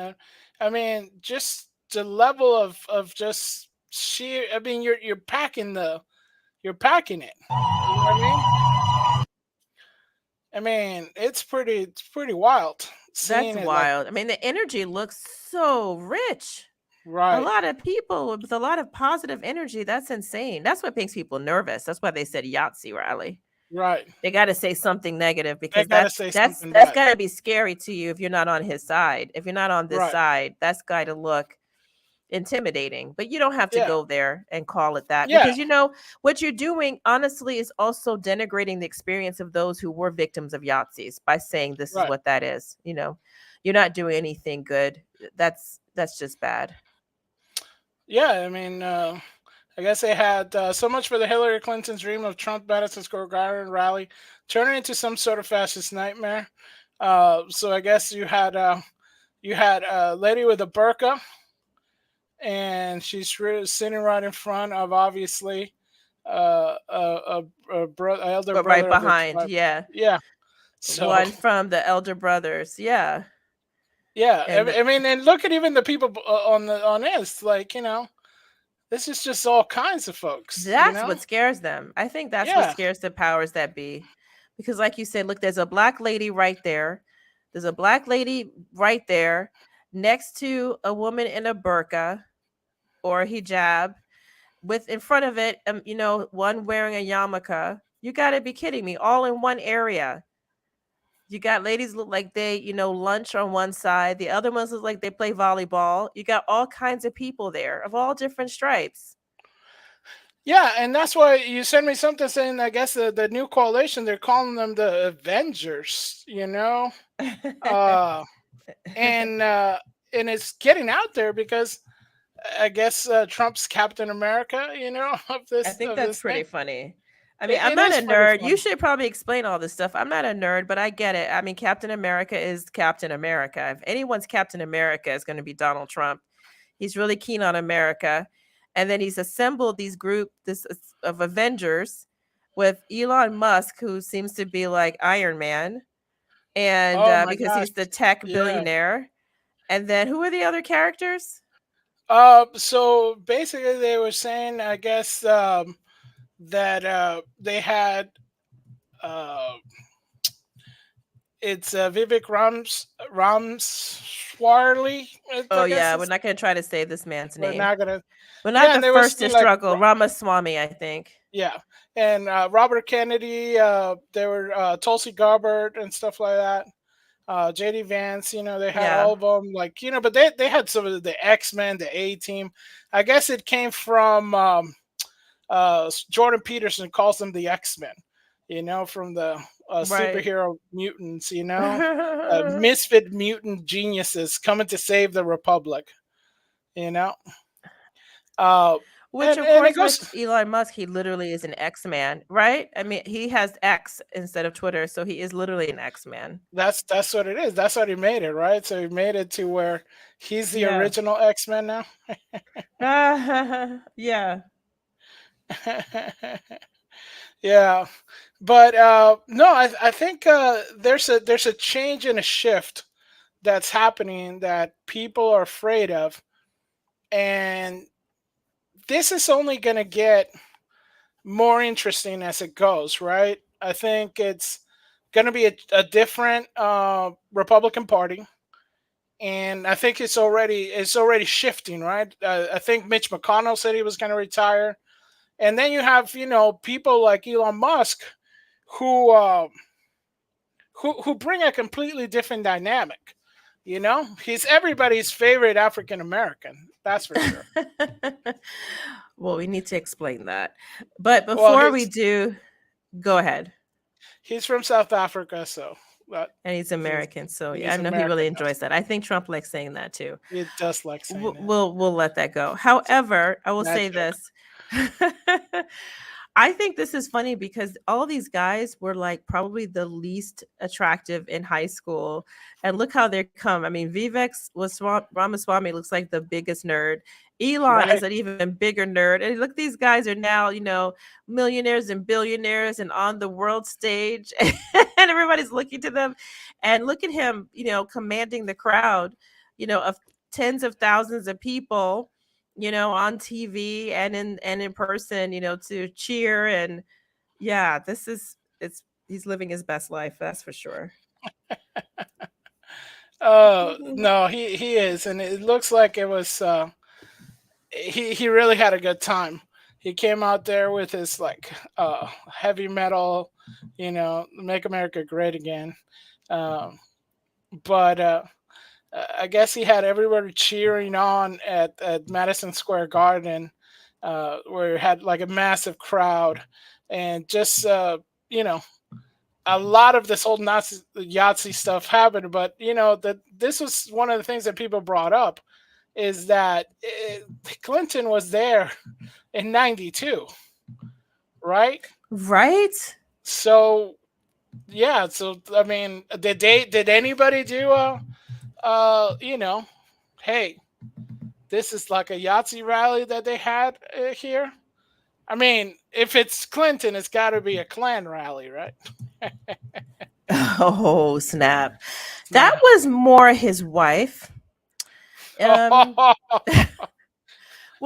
I mean, just the level of just sheer. I mean, you're packing it. You know what I mean? I mean, it's pretty wild
That's
seeing it like
wild. I mean, the energy looks so rich. A
right,
lot of people with a lot of positive energy. That's insane. That's what makes people nervous. That's why they said Yahtzee rally.
right.
They got to say something negative
They
because
gotta
that's
say
that's
something
that's
bad.
got to be scary to you if you're not on his side. If you're not on this
Right.
side, that's got to look intimidating. But you don't have to
Yeah.
go there and call it that
Yeah.
because you know what you're doing honestly is also denigrating the experience of those who were victims of Yahtzees by saying this is
Right.
what that is. You know, you're not doing anything good. That's just bad.
Yeah. I mean, I guess they had so much for the Hillary Clinton's dream of Trump Madison Square Garden rally turning into some sort of fascist nightmare. So I guess you had a lady with a burqa, and she's sitting right in front of obviously elder
But right
brother of the
behind,
tribe.
yeah,
Yeah. So
one from the Elder Brothers, yeah,
yeah,
and
I mean, and look at even the people on this, like this is just all kinds of folks,
that's what scares them. I think that's what
Yeah,
scares the powers that be, because, like you said, look, there's a black lady right there. There's a black lady right there next to a woman in a burqa or a hijab, with in front of it, one wearing a yarmulke. You got to be kidding me! All in one area. You got ladies look like they, lunch on one side. The other ones look like they play volleyball. You got all kinds of people there of all different stripes.
yeah, and that's why you sent me something saying I guess the new coalition, they're calling them the Avengers, uh, and it's getting out there because I guess Trump's Captain America, of
I
this
think
of
that's
this thing.
pretty funny. I mean, I'm
It
not
is
a
pretty
nerd. You
funny.
should probably explain all this stuff. I'm not a nerd, but I get it. I mean, Captain America is Captain America. If anyone's Captain America, it's going to be Donald Trump. He's really keen on America. And then he's assembled this of Avengers with Elon Musk, who seems to be like Iron Man, and
Oh my
because
gosh,
he's the tech
yeah.
billionaire. And then who are the other characters?
So basically, they were saying, I guess, that they had uh, it's Vivek Ramswarli,
Oh
I guess
yeah, we're
it's,
not going to try to say this man's
we're
name.
not gonna.
We're not
Yeah,
the
and they were
first to
saying like
struggle. Ramaswamy, I think.
yeah, and Robert Kennedy, they were Tulsi Gabbard and stuff like that. JD Vance, they had
Yeah.
all of them, like but they had some of the X-Men, the A Team. I guess it came from Jordan Peterson calls them the X-Men, from the
Right.
superhero mutants, misfit mutant geniuses coming to save the Republic, you know.
Which, of
And it
course,
goes,
with Elon Musk, he literally is an X-Man, right? I mean, he has X instead of Twitter, so he is literally an X-Man.
that's what it is. That's what he made it, right? So he made it to where he's the
Yeah.
original X-Men now.
Yeah.
Yeah, but no, I think there's a change and a shift that's happening that people are afraid of, and this is only going to get more interesting as it goes, right? I think it's going to be a different Republican Party, and I think it's already shifting, right? I think Mitch McConnell said he was going to retire, and then you have people like Elon Musk who who bring a completely different dynamic. He's everybody's favorite African American. That's for sure.
Well, we need to explain that. But
Well,
before we do, go ahead.
he's from South Africa, so
And he's American, so
and
yeah, I
he's
know he really
American.
enjoys that. I think Trump likes saying that too.
It does like saying that.
We'll let that go. However, I will
Bad
say
joke.
this. I think this is funny because all these guys were like probably the least attractive in high school. And look how they come. I mean, Ramaswamy looks like the biggest nerd. Elon is
Right.
an even bigger nerd. And look, these guys are now, millionaires and billionaires and on the world stage. And everybody's looking to them. And look at him, commanding the crowd, of tens of thousands of people, on TV and in person, to cheer. And yeah, he's living his best life, that's for sure.
No, he is, and it looks like it was. He really had a good time. He came out there with his like heavy metal, "Make America Great Again," um, but I guess he had everybody cheering on at Madison Square Garden, where it had like a massive crowd, and just you know a lot of this whole Nazi Yahtzee stuff happened. But that this was one of the things that people brought up is that Clinton was there in '92, right?
Right?
So yeah, so I mean, did anybody do hey, this is like a Yahtzee rally that they had here? I mean, if it's Clinton, it's got to be a Klan rally, right?
Oh, snap. That was more his wife. Well,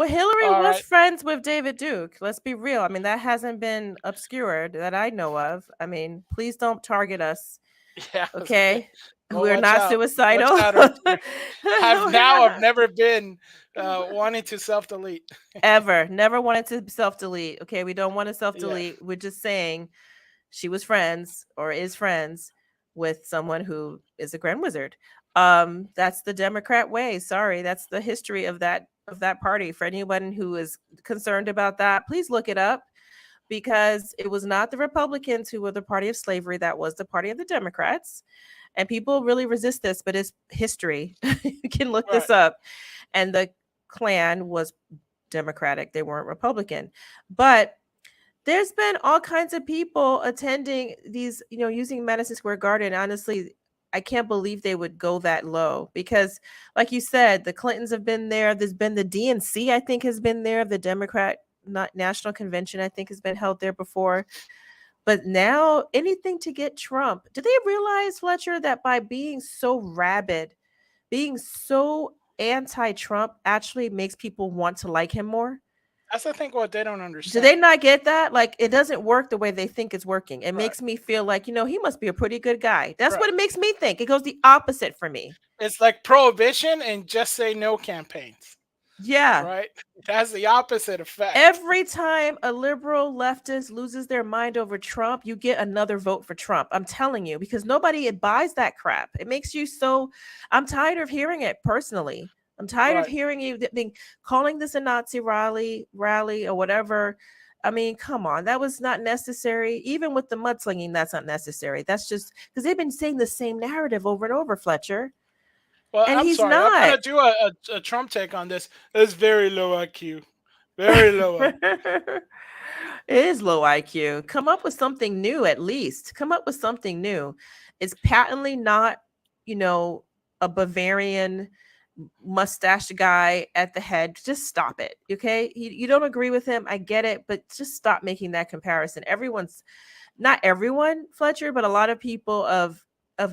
Hillary
All
was
right.
friends with David Duke. Let's be real. I mean, that hasn't been obscured that I know of. I mean, please don't target us.
Yeah.
Okay.
Well,
We're
watch
not
out.
suicidal.
Watch out. Or
No, we're not.
I've never been wanting to self delete.
Ever. Never wanted to self delete. Okay. We don't want to self
Yeah.
delete. We're just saying she was friends or is friends with someone who is a grand wizard. That's the Democrat way. Sorry, that's the history of that party. For anyone who is concerned about that, please look it up, because it was not the Republicans who were the party of slavery. That was the party of the Democrats. And people really resist this, but it's history. You can look this up. And the Klan was Democratic. They weren't Republican. But there's been all kinds of people attending these, using Madison Square Garden. Honestly, I can't believe they would go that low because, like you said, the Clintons have been there. There's been the DNC, I think, has been there. The Democrat National Convention, I think, has been held there before. But now anything to get Trump. Do they realize, Fletcher, that by being so rabid, being so anti-Trump actually makes people want to like him more?
That's I think what they don't understand.
Do they not get that? Like, it doesn't work the way they think it's working. It makes me feel like, he must be a pretty good guy. That's what it makes me think. It goes the opposite for me.
It's like prohibition and just say no campaigns.
Yeah.
Right? It has the opposite effect.
Every time a liberal leftist loses their mind over Trump, you get another vote for Trump. I'm telling you, because nobody buys that crap. It makes you so... I'm tired of hearing it personally. I'm tired of hearing you calling this a Nazi rally or whatever. I mean, come on. That was not necessary. Even with the mudslinging, that's not necessary. That's just because they've been saying the same narrative over and over, Fletcher.
Well,
and
I'm sorry.
not.
I'm going to do a Trump take on this. It's very low IQ. Very low IQ.
It is low IQ. Come up with something new, at least. Come up with something new. It's patently not, a Bavarian mustache guy at the head. Just stop it. Okay. You don't agree with him. I get it, but just stop making that comparison. Not everyone, Fletcher, but a lot of people of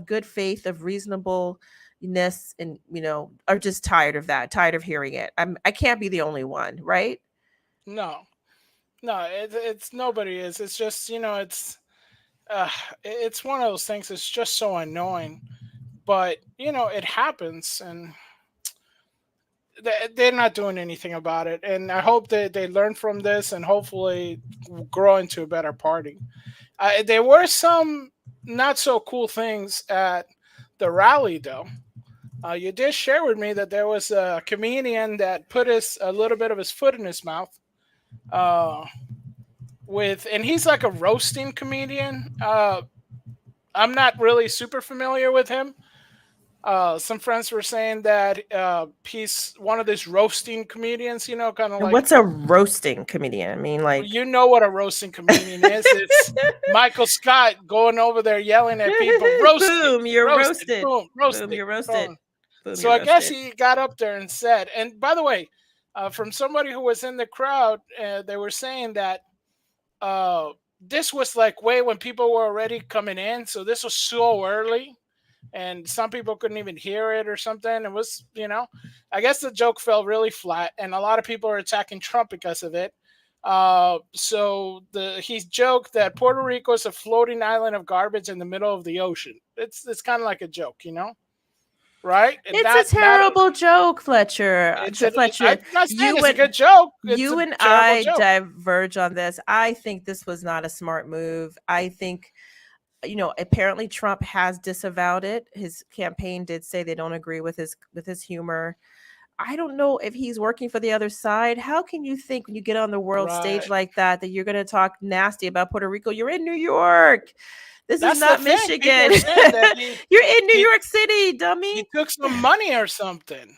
good faith, of reasonableness, and are just tired of that, tired of hearing it. I can't be the only one, right?
No, it's nobody is. It's just, it's uh, it's one of those things. It's just so annoying, but it happens, and they're not doing anything about it. And I hope that they learn from this and hopefully grow into a better party. There were some not so cool things at the rally, though. You did share with me that there was a comedian that put a little bit of his foot in his mouth. Uh, and he's like a roasting comedian. I'm not really super familiar with him. Some friends were saying that he's one of these roasting comedians, kind of
And
like,
what's a roasting comedian? I mean, like,
you know what a roasting comedian is. It's Michael Scott going over there yelling at people, roasted,
boom, you're
roasted,
roasted.
boom,
Boom,
roasted,
you're roasted.
boom.
Boom,
So
you're
I guess
roasted.
he got up there and said, and by the way, from somebody who was in the crowd, they were saying that uh, this was like way when people were already coming in. So this was so early, and some people couldn't even hear it or something. It was, I guess the joke fell really flat, and a lot of people are attacking Trump because of it. So he joked that Puerto Rico is a floating island of garbage in the middle of the ocean. It's kind of like a joke, right? And
It's a terrible joke, Fletcher. Fletcher,
I'm not saying
you
it's a
and
good joke. It's
you
a
and
terrible
I
joke.
diverge on this. I think this was not a smart move. I think, apparently Trump has disavowed it. His campaign did say they don't agree with his humor. I don't know if he's working for the other side. How can you think when you get on the world stage
Right.
like that you're going to talk nasty about Puerto Rico? You're in New York. This is
That's the
not
thing. People
Michigan.
are saying that
You're in New
he
York City, dummy.
he took some money or something.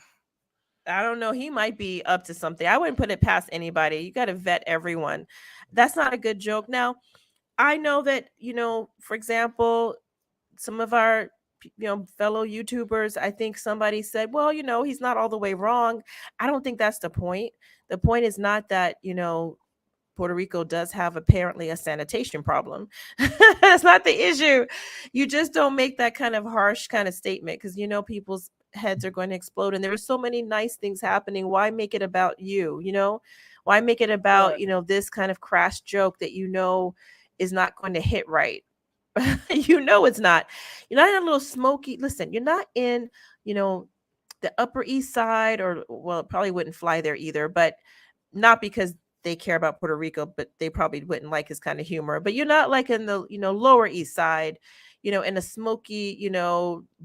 I don't know. He might be up to something. I wouldn't put it past anybody. You got to vet everyone. That's not a good joke. Now, I know that, for example, some of our fellow YouTubers, I think somebody said, well, he's not all the way wrong. I don't think that's the point. The point is not that, Puerto Rico does have apparently a sanitation problem. That's not the issue. You just don't make that kind of harsh kind of statement because people's heads are going to explode, and there are so many nice things happening. Why make it about you? Why make it about
Right.
this kind of crass joke that is not going to hit right? It's not. You're not in a little smoky. Listen, you're not in the Upper East Side, or well, it probably wouldn't fly there either, but not because they care about Puerto Rico, but they probably wouldn't like his kind of humor. But you're not like in the Lower East Side, in a smoky,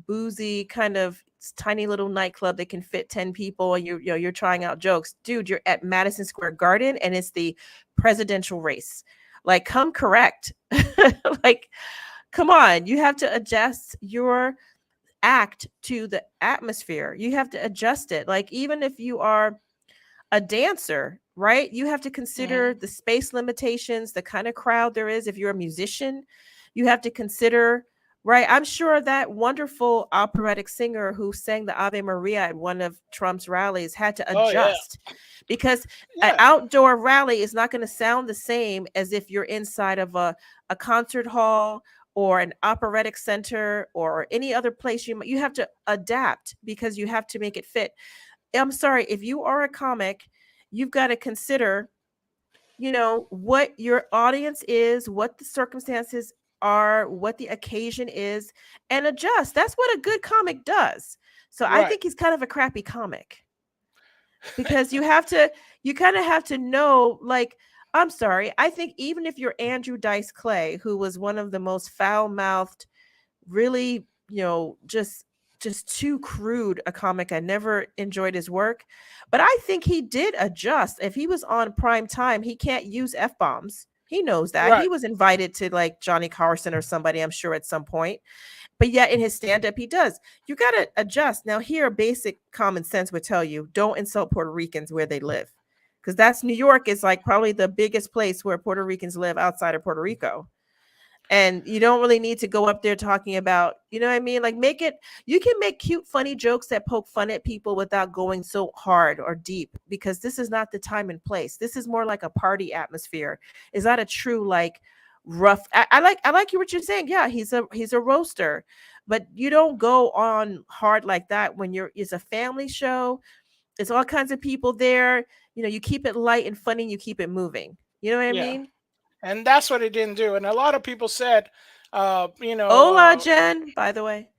boozy kind of tiny little nightclub that can fit 10 people, and you're trying out jokes. Dude, you're at Madison Square Garden and it's the presidential race. Like, come correct. Like, come on, you have to adjust your act to the atmosphere. You have to adjust it. Like, even if you are a dancer, right? You have to consider
Mhm.
the space limitations, the kind of crowd there is. If you're a musician, you have to consider, right? I'm sure that wonderful operatic singer who sang the Ave Maria at one of Trump's rallies had to
Oh yeah.
adjust because an
Yeah.
outdoor rally is not going to sound the same as if you're inside of a concert hall or an operatic center or any other place. You have to adapt because you have to make it fit. I'm sorry, if you are a comic, you've got to consider, what your audience is, what the circumstances are, what the occasion is, and adjust. That's what a good comic does. So I
Right.
think he's kind of a crappy comic because you kind of have to know, like, I'm sorry, I think even if you're Andrew Dice Clay, who was one of the most foul-mouthed, really, just too crude a comic. I never enjoyed his work, but I think he did adjust. If he was on prime time, he can't use F-bombs. He knows that.
Right.
He was invited to like Johnny Carson or somebody, I'm sure, at some point. But yet in his stand-up, he does. You got to adjust. Now, here, basic common sense would tell you, don't insult Puerto Ricans where they live. Because that's New York is like probably the biggest place where Puerto Ricans live outside of Puerto Rico. And you don't really need to go up there talking about, you know what I mean? Like, you can make cute, funny jokes that poke fun at people without going so hard or deep, because this is not the time and place. This is more like a party atmosphere. It's not a true, like, rough. I like what you're saying. Yeah, he's a roaster, but you don't go on hard like that when it's a family show. It's all kinds of people there. You keep it light and funny. You keep it moving. You know what I
Yeah.
mean?
And that's what he didn't do. And a lot of people said You know,
Hola, Jen, by the way.
oh,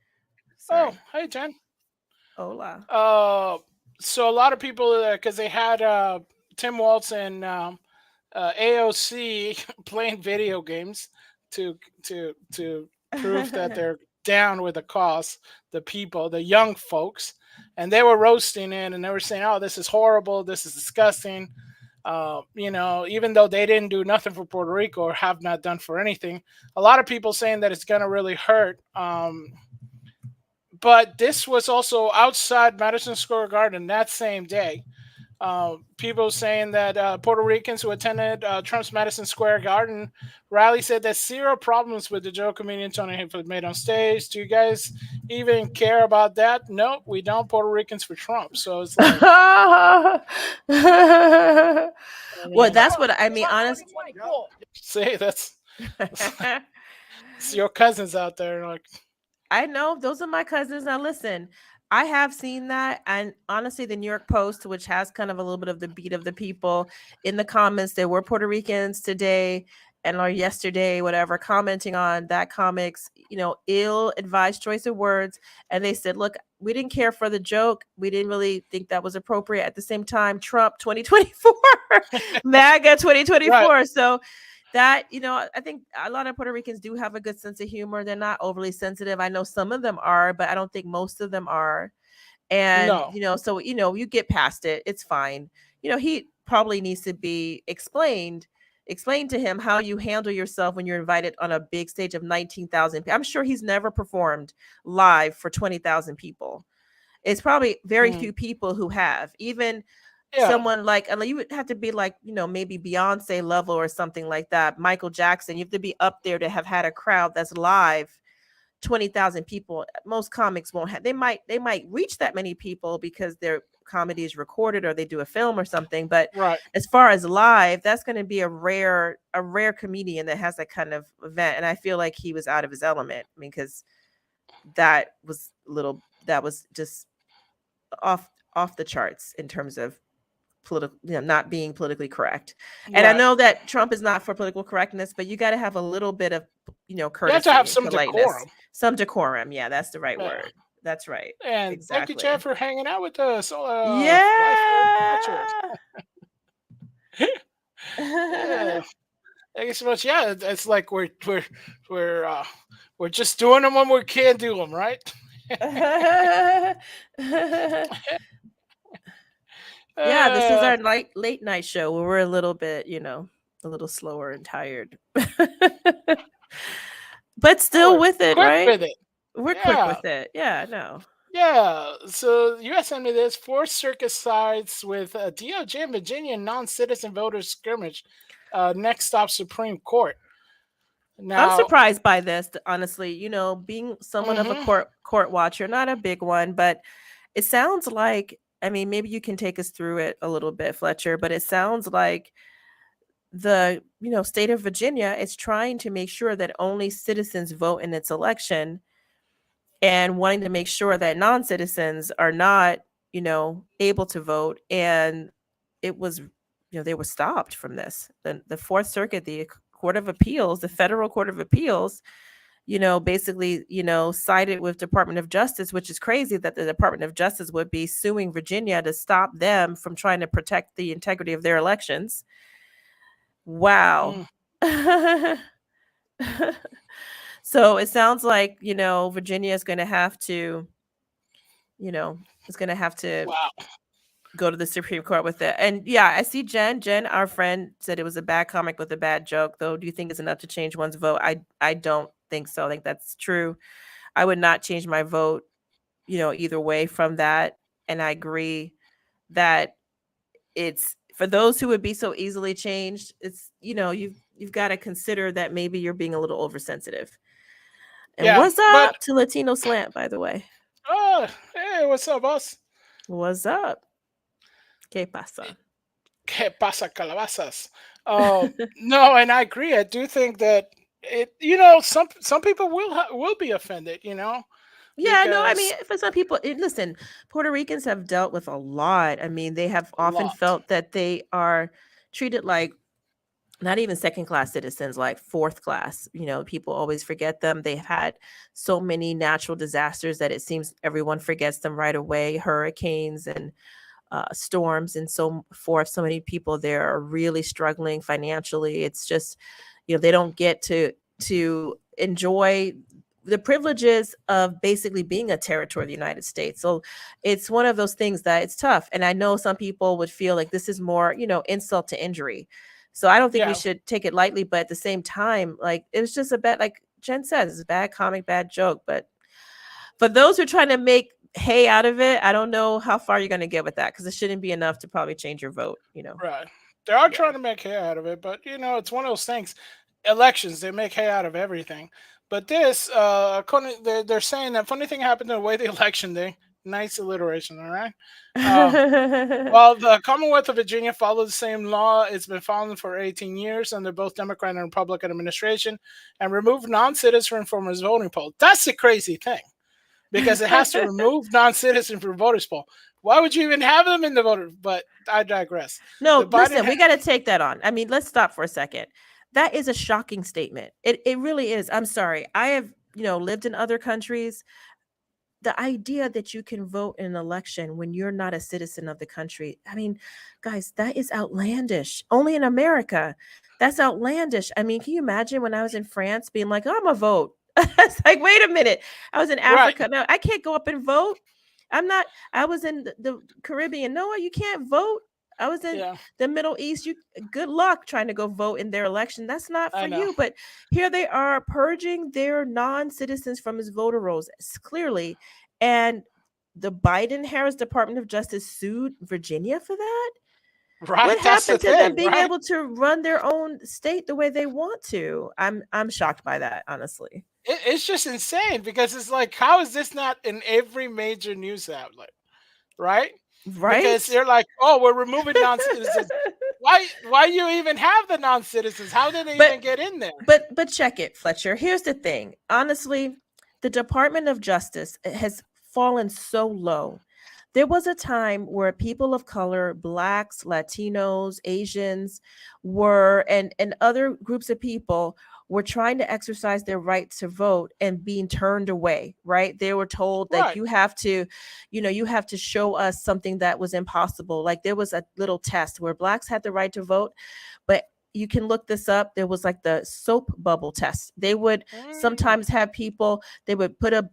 Sorry.
hey, Jen.
Hola.
Uh, so a lot of people, because they had Tim Waltz and AOC playing video games to to prove that they're down with the cause, the people, the young folks, and they were roasting it and they were saying, "Oh, this is horrible. This is disgusting." You know, even though they didn't do nothing for Puerto Rico or have not done for anything, a lot of people saying that it's gonna really hurt. But this was also outside Madison Square Garden that same day. People saying that Puerto Ricans who attended Trump's Madison Square Garden rally said that zero problems with the joke comedian Tony Hinchcliffe made on stage. Do you guys even care about that? No, we don't. Puerto Ricans for Trump. So it's like,
Well,
I mean,
that's what I mean. Honest.
say that's it's your cousins out there. Like,
I know those are my cousins. Now, listen, I have seen that. And honestly, the New York Post, which has kind of a little bit of the beat of the people in the comments, there were Puerto Ricans today and or yesterday, whatever, commenting on that comic's, ill-advised choice of words. And they said, look, we didn't care for the joke. We didn't really think that was appropriate. At the same time, Trump 2024, MAGA 2024.
right.
So that, I think a lot of Puerto Ricans do have a good sense of humor. They're not overly sensitive. I know some of them are, but I don't think most of them are. And
No.
so you get past it. It's fine. He probably needs to be explained to him how you handle yourself when you're invited on a big stage of 19,000. I'm sure he's never performed live for 20,000 people. It's probably very
Mm.
few people who have. Even
Yeah.
someone like, you would have to be like, maybe Beyonce level or something like that. Michael Jackson, you have to be up there to have had a crowd that's live 20,000 people. Most comics won't have. They might reach that many people because their comedy is recorded or they do a film or something. But
Right.
as far as live, that's going to be a rare comedian that has that kind of event. And I feel like he was out of his element. I mean, because that was just off the charts in terms of political, not being politically correct. And I
Right.
know that Trump is not for political correctness, but you got to have a little bit of,
You have to
courtesy
have
and
some
politeness,
decorum.
some decorum. Yeah, that's the right
Yeah.
word. That's right.
And thank you, Chad,
Exactly.
for hanging out with us. Life Fletcher.
Yeah.
Yeah. Thank you so much. Yeah, it's like we're just doing them when we can't do them, right?
Yeah, this is
Uh,
our late night show where we're a little bit, a little slower and tired. But still
we're
with it,
quick
right?
with it.
We're quick
Yeah.
with it. Yeah, no.
Yeah. So U.S. sent me this. Fourth Circuit sides with DOJ and Virginia non-citizen voters skirmish. Next stop, Supreme Court.
I'm
Now,
surprised by this, honestly. Being someone of a
mhm,
court watcher, not a big one, but it sounds like, I mean, maybe you can take us through it a little bit, Fletcher, but it sounds like the, state of Virginia is trying to make sure that only citizens vote in its election and wanting to make sure that non-citizens are not, able to vote. And it was, they were stopped from this. The Fourth Circuit, the Court of Appeals, the Federal Court of Appeals, basically, sided with Department of Justice, which is crazy that the Department of Justice would be suing Virginia to stop them from trying to protect the integrity of their elections. Wow.
mm,
So it sounds like, Virginia is going to have to,
wow.
go to the Supreme Court with it. And yeah, I see Jen. Jen, our friend, said it was a bad comic with a bad joke, though. Do you think it's enough to change one's vote? I don't think so. I think that's true. I would not change my vote, either way from that. And I agree that it's for those who would be so easily changed. It's, you've got to consider that maybe you're being a little oversensitive. And
Yeah,
what's
but
up to Latino Slant, by the way?
hey, what's up, boss?
What's up? ¿Qué pasa?
¿Qué pasa, calabazas? No, and I agree. I do think that some people will be offended,
Yeah, no, I mean,
because
for some people, listen, Puerto Ricans have dealt with a lot. I mean, they have
a
often
lot.
felt that they are treated like not even second class citizens, like fourth class. People always forget them. They've had so many natural disasters that it seems everyone forgets them right away. Hurricanes and storms and so forth. So many people there are really struggling financially. It's just, they don't get to enjoy the privileges of basically being a territory of the United States. So it's one of those things that it's tough. And I know some people would feel like this is more, insult to injury. So I don't think we
Yeah,
should take it lightly, but at the same time, like it was just a bad, like Jen says, it's a bad comic, bad joke. But for those who are trying to make hay out of it, I don't know how far you're going to get with that, because it shouldn't be enough to probably change your vote.
right. They are
Yeah.
trying to make hay out of it, but it's one of those things. Elections, they make hay out of everything. But this, they're saying that funny thing happened the way the election day. Nice alliteration, all right. Uh, Well, the Commonwealth of Virginia followed the same law. It's been following for 18 years under both Democrat and Republican administration, and removed non-citizens from its voting poll. That's the crazy thing, because it has to remove non-citizens from voters poll. Why would you even have them in the voter? But I digress.
No,
The Biden,
listen, we got to take that on. I mean, let's stop for a second. That is a shocking statement. It really is. I'm sorry. I have, lived in other countries. The idea that you can vote in an election when you're not a citizen of the country. I mean, guys, that is outlandish. Only in America. That's outlandish. I mean, can you imagine when I was in France being like, I'm a vote? It's like, wait a minute. I was in
right?
Africa. No, I can't go up and vote. I'm not. I was in the Caribbean. No, you can't vote. I was in
Yeah,
the Middle East. You good luck trying to go vote in their election. That's not
I
for
know.
you. But here they are purging their non-citizens from his voter rolls clearly. And the Biden-Harris Department of Justice sued Virginia for that. What
Right, that's the
happened to them
thing,
being
right?
able to run their own state the way they want to? I'm shocked by that, honestly.
It's just insane, because it's like, how is this not in every major news outlet, right? Because
Right?
they're like, oh, we're removing non-citizens. Why you even have the non-citizens? How did they
But
even get in there?
but check it, Fletcher. Here's the thing. Honestly, the Department of Justice has fallen so low. There was a time where people of color, blacks, Latinos, Asians were and other groups of people were trying to exercise their right to vote and being turned away, right? They were told like
Right.
you have to show us something that was impossible. Like there was a little test where blacks had the right to vote, but you can look this up. There was like the soap bubble test. They would
Mm,
sometimes have people, they would put a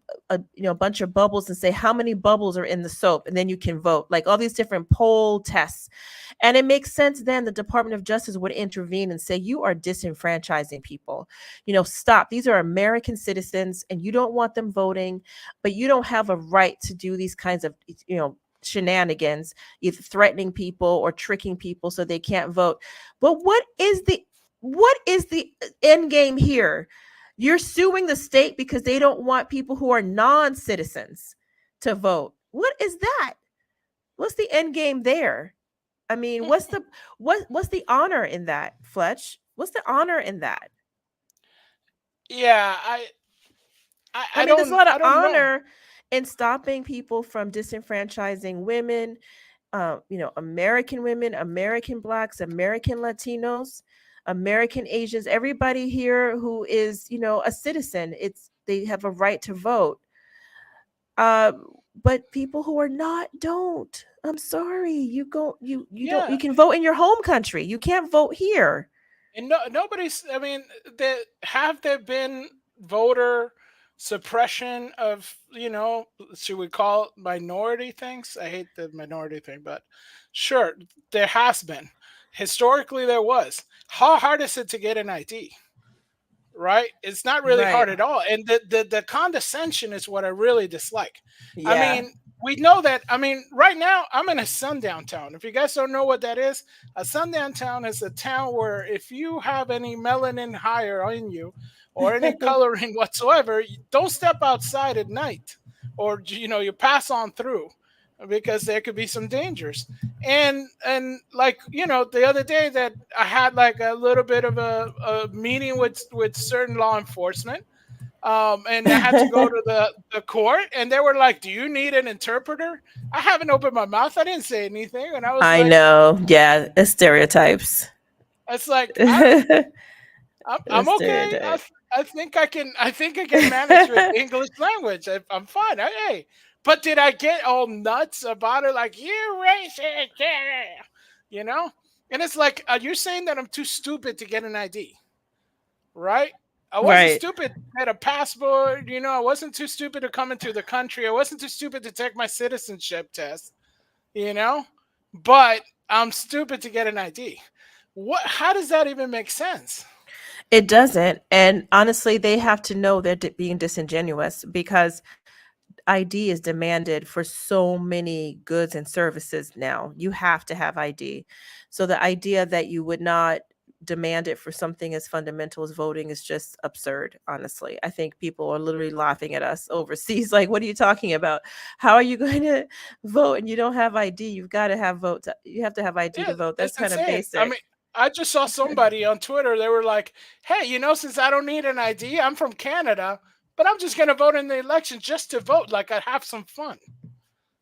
bunch of bubbles and say how many bubbles are in the soap, and then you can vote. Like all these different poll tests. And it makes sense then the Department of Justice would intervene and say, you are disenfranchising people. Stop. These are American citizens and you don't want them voting, but you don't have a right to do these kinds of, shenanigans, either threatening people or tricking people so they can't vote. But what is the end game here? You're suing the state because they don't want people who are non-citizens to vote. What is that? What's the end game there? I mean, what's the honor in that, Fletch? What's the honor in that?
yeah,
I mean, there's a lot of
I don't know.
honor in stopping people from disenfranchising women, American women, American blacks, American Latinos, American Asians, everybody here who is, a citizen. They have a right to vote. Uh, but people who are not don't. I'm sorry. You
Yeah,
can vote in your home country. You can't vote here.
and nobody's. I mean, have there been voter suppression of, should we call it minority things? I hate the minority thing, but sure, there has been. Historically, there was. How hard is it to get an ID? Right? It's not really
Right.
hard at all. And the condescension is what I really dislike. I
Yeah.
mean, we know that. I mean, right now I'm in a sundown town. If you guys don't know what that is, a sundown town is a town where if you have any melanin higher in you or any coloring whatsoever, don't step outside at night, or you pass on through, because there could be some dangers. And like, the other day that I had like a little bit of a meeting with certain law enforcement, and I had to go to the court, and they were like, do you need an interpreter? I haven't opened my mouth, I didn't say anything, and I was
I
like,
know. Yeah, it's stereotypes.
It's like
A
I'm okay.
stereotype.
I think I can. I think I can manage with English language. I'm fine. Hey, but did I get all nuts about it? Like you racist, you know? And it's like you're saying that I'm too stupid to get an ID, right? I wasn't
Right.
stupid to get a passport. I wasn't too stupid to come into the country. I wasn't too stupid to take my citizenship test. You know, but I'm stupid to get an ID. What? How does that even make sense?
It doesn't. And honestly, they have to know they're being disingenuous because ID is demanded for so many goods and services now. You have to have ID. So the idea that you would not demand it for something as fundamental as voting is just absurd, honestly. I think people are literally laughing at us overseas. Like, what are you talking about? How are you going to vote and you don't have ID? You've got to have vote. You have to have ID
Yeah,
to vote. That's
it's
kind of
insane. I mean,
basic.
I just saw somebody on Twitter. They were like, "Hey, since I don't need an ID, I'm from Canada, but I'm just gonna vote in the election just to vote. Like I have some fun,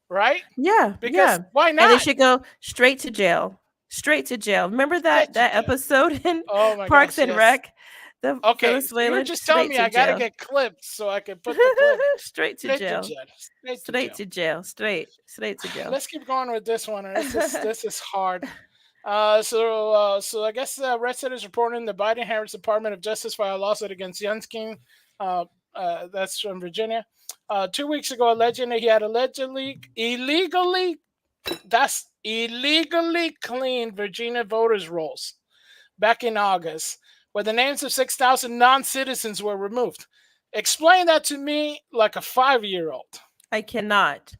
right?
Yeah,
Because
yeah.
why
And they
not?
should go straight to jail. Straight to jail. Remember
Straight to
that
jail.
episode in
Oh my
Parks
gosh,
and
yes.
Rec? The
Okay, so you were
Venezuelan
just telling
straight
me
to
I gotta
jail.
get clipped so I can put the clip
Straight to
straight to
jail.
jail. Straight to
Straight
jail.
to jail. Straight to jail.
Let's keep going with this one. This is hard. So I guess Red is reporting the Biden-Harris Department of Justice filed a lawsuit against Yunskin. Uh, that's from Virginia. 2 weeks ago, alleging that he had illegally cleaned Virginia voters' rolls back in August, where the names of 6,000 non-citizens were removed. Explain that to me like a 5-year-old.
I cannot.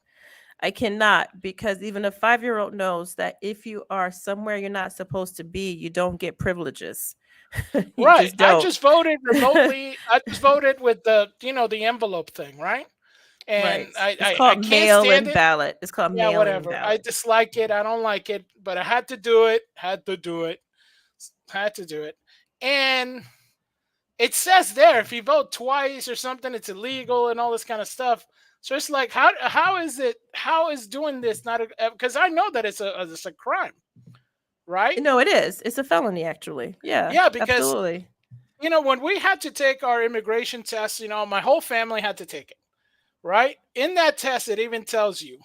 I cannot because even a 5-year-old knows that if you are somewhere you're not supposed to be, you don't get privileges. You
Right.
just
I
don't.
just voted remotely. I just voted with the envelope thing, right? And
Right.
I,
It's
I, I
called
can't
mail
stand
in
it.
ballot. It's called
Yeah,
mail in
whatever. I
ballot.
dislike it. I don't like it, but I had to do it. Had to do it. Had to do it. And it says there if you vote twice or something, it's illegal and all this kind of stuff. So it's like, how is doing this not because I know that it's a crime, right?
No, it is. It's a felony, actually. Yeah,
Yeah, because
absolutely.
when we had to take our immigration test, my whole family had to take it, right? In that test, it even tells you,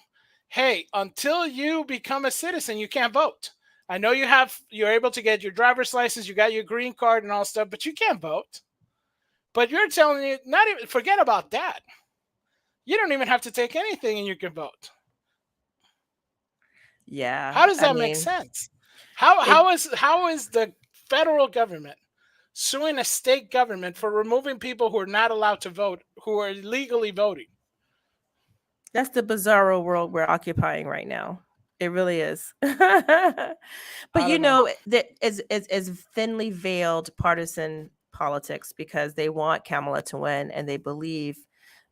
hey, until you become a citizen, you can't vote. I know you're able to get your driver's license, you got your green card and all stuff, but you can't vote. But you're telling me not even forget about that. You don't even have to take anything and you can vote.
Yeah.
How does
I
that make
mean,
sense? How
it
how is how is the federal government suing a state government for removing people who are not allowed to vote, who are illegally voting?
that's the bizarro world we're occupying right now. It really is. But
I don't know.
that is thinly veiled partisan politics because they want Kamala to win and they believe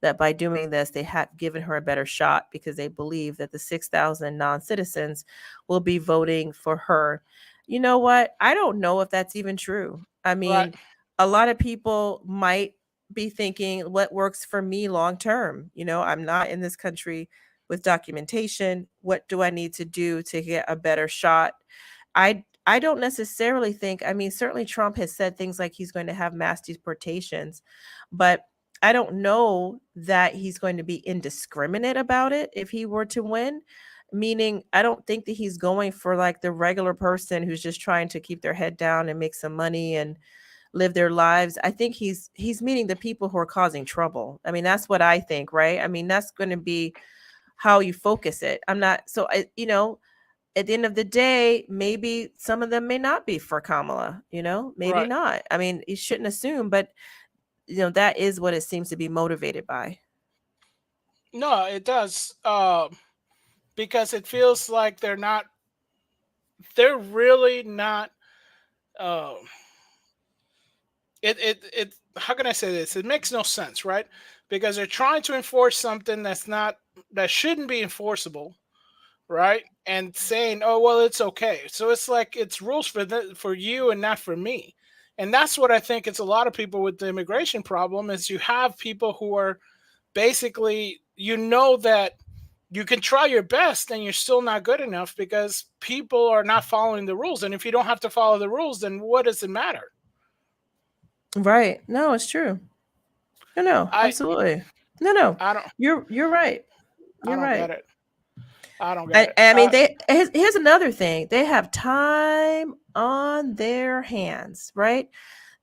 that by doing this they have given her a better shot because they believe that the 6,000 non-citizens will be voting for her. You know what? I don't know if that's even true. I
Right,
mean, a lot of people might be thinking what works for me long term. I'm not in this country with documentation. What do I need to do to get a better shot? I don't necessarily think, I mean, certainly Trump has said things like he's going to have mass deportations, but I don't know that he's going to be indiscriminate about it if he were to win. Meaning, I don't think that he's going for like the regular person who's just trying to keep their head down and make some money and live their lives. I think he's meeting the people who are causing trouble. I mean, that's what I think, right? I mean, that's going to be how you focus it. I'm not so at the end of the day, maybe some of them may not be for Kamala, maybe
right.
not. I mean, you shouldn't assume, but that is what it seems to be motivated by.
No, it does. Because it feels like they're really not. Uh, how can I say this? It makes no sense, right? Because they're trying to enforce something that shouldn't be enforceable, right? And saying, "Oh well, it's okay." So it's like it's rules for you and not for me. And that's what I think it's a lot of people with the immigration problem is you have people who are basically that you can try your best and you're still not good enough because people are not following the rules. And if you don't have to follow the rules, then what does it matter?
Right. No, it's true. No,
I
absolutely. No.
I don't
You're right.
I
You're
don't
right.
get it. I don't get it.
I mean, here's another thing. They have time on their hands, right?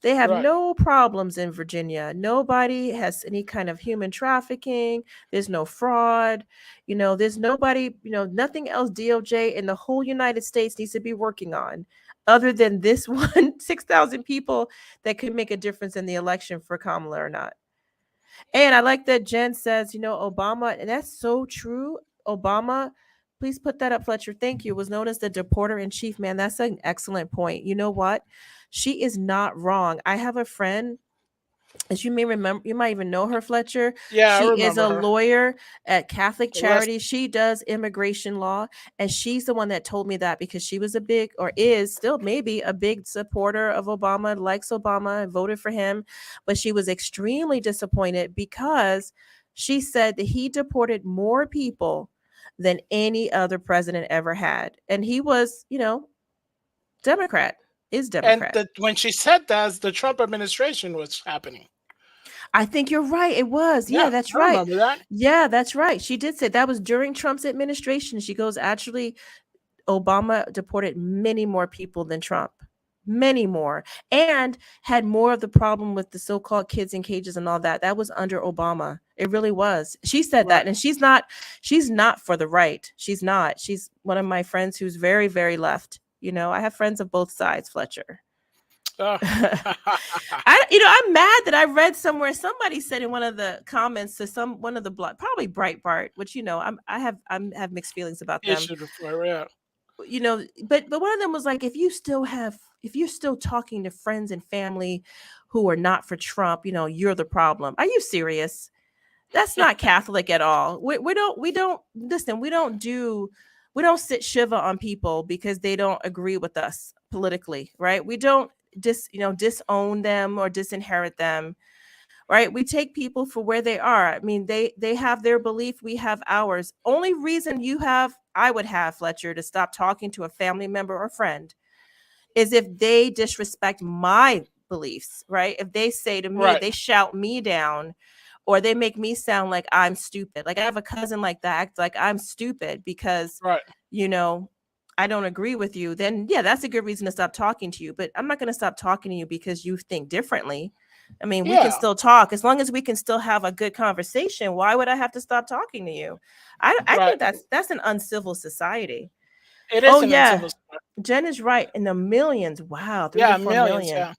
They have
Right.
no problems in Virginia. Nobody has any kind of human trafficking. There's no fraud. There's nobody, nothing else DOJ in the whole United States needs to be working on other than this one 6,000 people that could make a difference in the election for Kamala or not. And I like that Jen says, Obama, and that's so true. Obama, please put that up, Fletcher. Thank you. Was known as the deporter in chief, man. That's an excellent point. You know what? She is not wrong. I have a friend, as you may remember, you might even know her, Fletcher.
Yeah, I
She is
remember
a
her.
lawyer at Catholic
Les-
Charities. She does immigration law, and she's the one that told me that because she was a big, or is still maybe a big supporter of Obama, likes Obama, and voted for him, but she was extremely disappointed because she said that he deported more people than any other president ever had, and he was, Democrat, is
and
Democrat.
when she said that, the Trump administration was happening.
I think you're right. It was. Yeah,
Yeah,
that's
I
right.
remember that.
Yeah, that's right. She did say that was during Trump's administration. She goes, actually, Obama deported many more people than Trump, many more, and had more of the problem with the so-called kids in cages and all that. That was under Obama. It really was. She said that,
Right.
and she's not for the right. She's not. She's one of my friends who's very, very left. I have friends of both sides, Fletcher.
Oh.
I'm mad that I read somewhere somebody said in one of the comments to one of the blog, probably Breitbart, which I have mixed feelings about them.
Issued before, yeah.
But one of them was like, if you're still talking to friends and family who are not for Trump, you're the problem. Are you serious? That's not Catholic at all. We don't listen. We don't sit shiva on people because they don't agree with us politically, right? We don't disown them or disinherit them, right? We take people for where they are. I mean, they have their belief, we have ours. Only reason I would have, Fletcher, to stop talking to a family member or friend is if they disrespect my beliefs, right? If they say to me,
Right.
they shout me down, or they make me sound like I'm stupid. Like I have a cousin like that, act like I'm stupid because,
Right.
I don't agree with you, then yeah, that's a good reason to stop talking to you. But I'm not going to stop talking to you because you think differently. I mean, we can
Yeah.
still talk as long as we can still have a good conversation. Why would I have to stop talking to you? I
Right.
think that's an uncivil society.
It is
Oh
an
yeah,
uncivil society.
Jen is right. In the millions, wow, 3
Yeah,
to 4
millions.
million
Yeah.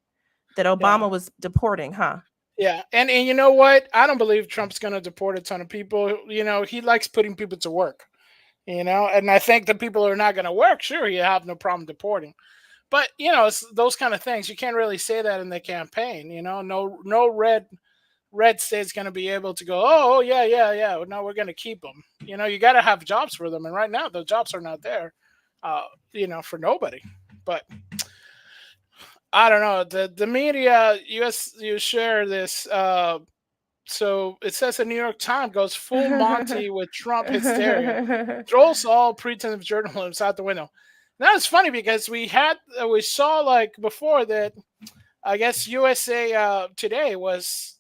that Obama was deporting, huh?
Yeah. And you know what? I don't believe Trump's going to deport a ton of people. He likes putting people to work, and I think the people who are not going to work, sure, you have no problem deporting. But, it's those kind of things. You can't really say that in the campaign, no red state's going to be able to go, oh, yeah. No, we're going to keep them. You got to have jobs for them. And right now, the jobs are not there, for nobody. But I don't know. The media, you share this. So it says the New York Times goes full Monty with Trump hysteria, throws all pretense of journalism out the window. Now it's funny because we saw like before that, I guess USA Today was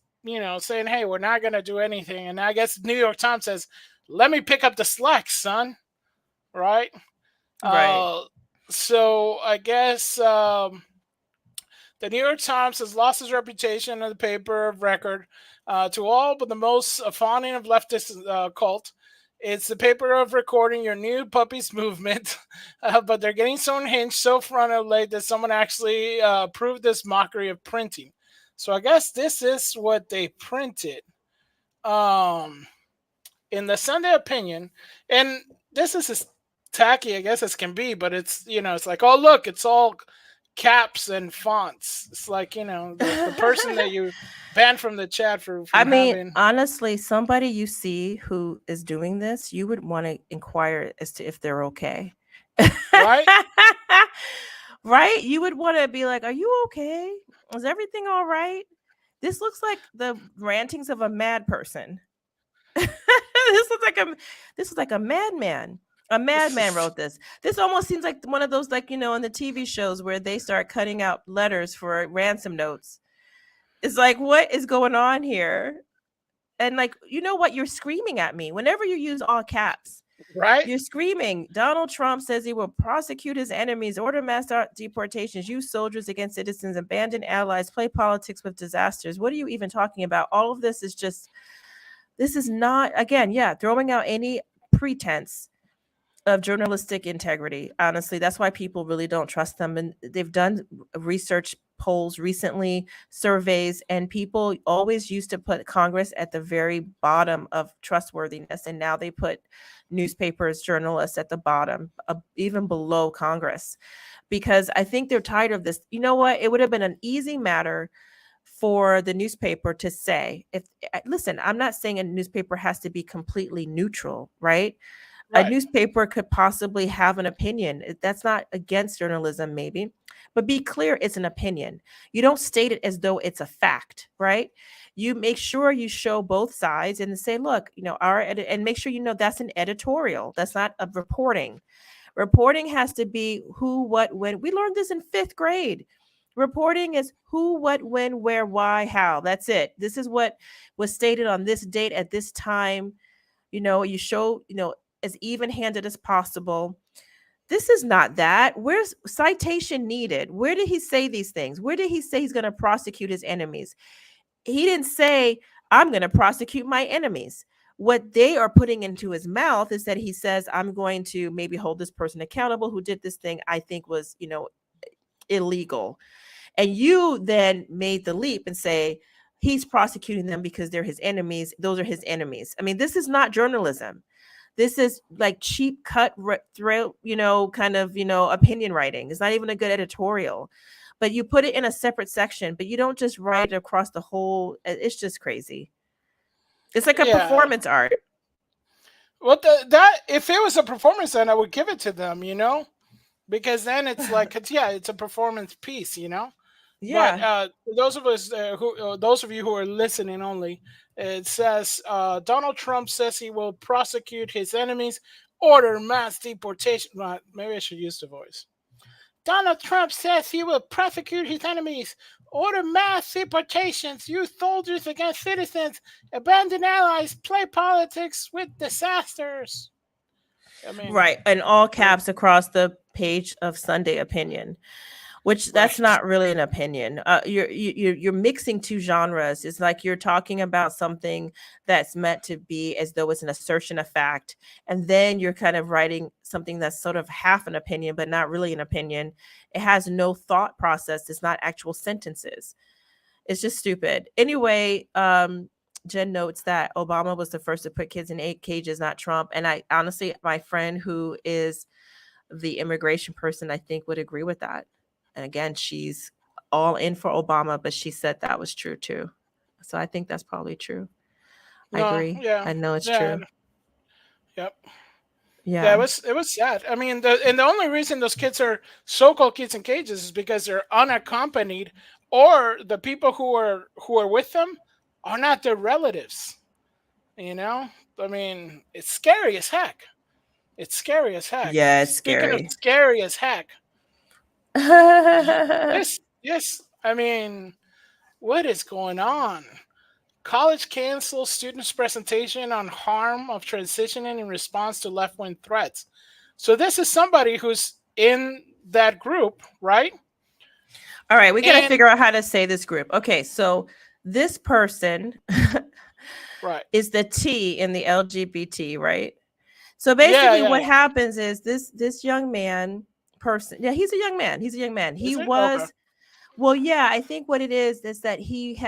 saying, hey, we're not going to do anything, and I guess New York Times says, let me pick up the slack, son. Right.
Right.
So I guess the New York Times has lost its reputation as a paper of record to all but the most fawning of leftist cult. It's the paper of recording your new puppies movement, but they're getting so unhinged, so front late that someone actually proved this mockery of printing. So I guess this is what they printed in the Sunday Opinion, and this is as tacky, I guess, as can be. But it's it's like, oh look, it's all caps and fonts. It's like the person that you banned from the chat from
I mean,
having.
honestly, somebody you see who is doing this, you would want to inquire as to if they're okay.
Right?
Right? You would want to be like, are you okay? Is everything all right? This looks like the rantings of a mad person. this is like a madman. A madman wrote this. This almost seems like one of those, like, in the TV shows where they start cutting out letters for ransom notes. It's like, what is going on here? And like, you know what? You're screaming at me whenever you use all caps.
Right?
You're screaming. Donald Trump says he will prosecute his enemies, order mass deportations, use soldiers against citizens, abandon allies, play politics with disasters. What are you even talking about? All of this is just, this is not, again, throwing out any pretense of journalistic integrity. Honestly, that's why people really don't trust them. And they've done research polls recently, surveys, and people always used to put Congress at the very bottom of trustworthiness. And now they put newspapers, journalists at the bottom, even below Congress, because I think they're tired of this. You know what? It would have been an easy matter for the newspaper to say, listen, I'm not saying a newspaper has to be completely neutral, right? A newspaper could possibly have an opinion. That's not against journalism, maybe, but be clear, it's an opinion. You don't state it as though it's a fact, right? You make sure you show both sides and say, look, and make sure that's an editorial. That's not a reporting. Reporting has to be who, what, when. We learned this in 5th grade. Reporting is who, what, when, where, why, how. That's it. This is what was stated on this date at this time. You show, as even-handed as possible. This is not that. Where's citation needed? Where did he say these things? Where did he say he's going to prosecute his enemies? He didn't say, I'm going to prosecute my enemies. What they are putting into his mouth is that he says, I'm going to maybe hold this person accountable who did this thing I think was, illegal. And you then made the leap and say, he's prosecuting them because they're his enemies. Those are his enemies. I mean, this is not journalism. This is like cheap cut through, kind of, opinion writing. It's not even a good editorial, but you put it in a separate section, but you don't just write it across the whole. It's just crazy. It's like a performance art.
Well, that if it was a performance, then I would give it to them, because then it's like, it's a performance piece,
Yeah.
But those of us those of you who are listening only, it says Donald Trump says he will prosecute his enemies, order mass deportation. Well, maybe I should use the voice. Donald Trump says he will prosecute his enemies, order mass deportations, use soldiers against citizens, abandon allies, play politics with disasters. I mean,
right, and all caps across the page of Sunday Opinion. Which that's not really an opinion. You're mixing two genres. It's like you're talking about something that's meant to be as though it's an assertion of fact, and then you're kind of writing something that's sort of half an opinion, but not really an opinion. It has no thought process. It's not actual sentences. It's just stupid. Anyway, Jen notes that Obama was the first to put kids in 8 cages, not Trump. And I honestly, my friend who is the immigration person, I think would agree with that. And again, she's all in for Obama, but she said that was true too. So I think that's probably true. I agree.
Yeah,
I know it's true.
Yep.
Yeah.
It was sad. I mean, the only reason those kids are so-called kids in cages is because they're unaccompanied, or the people who are with them are not their relatives. I mean, it's scary as heck. It's scary as heck.
Yeah, it's
Speaking
scary.
of scary as heck. Yes. I mean, what is going on? College cancels students' presentation on harm of transitioning in response to left-wing threats. So this is somebody who's in that group, right?
All right, we got to figure out how to say this group. Okay, so this person is the T in the LGBT, right? So basically what happens is this young man person. Yeah, he's a young man. He was, okay. Well, yeah, I think what it is that he's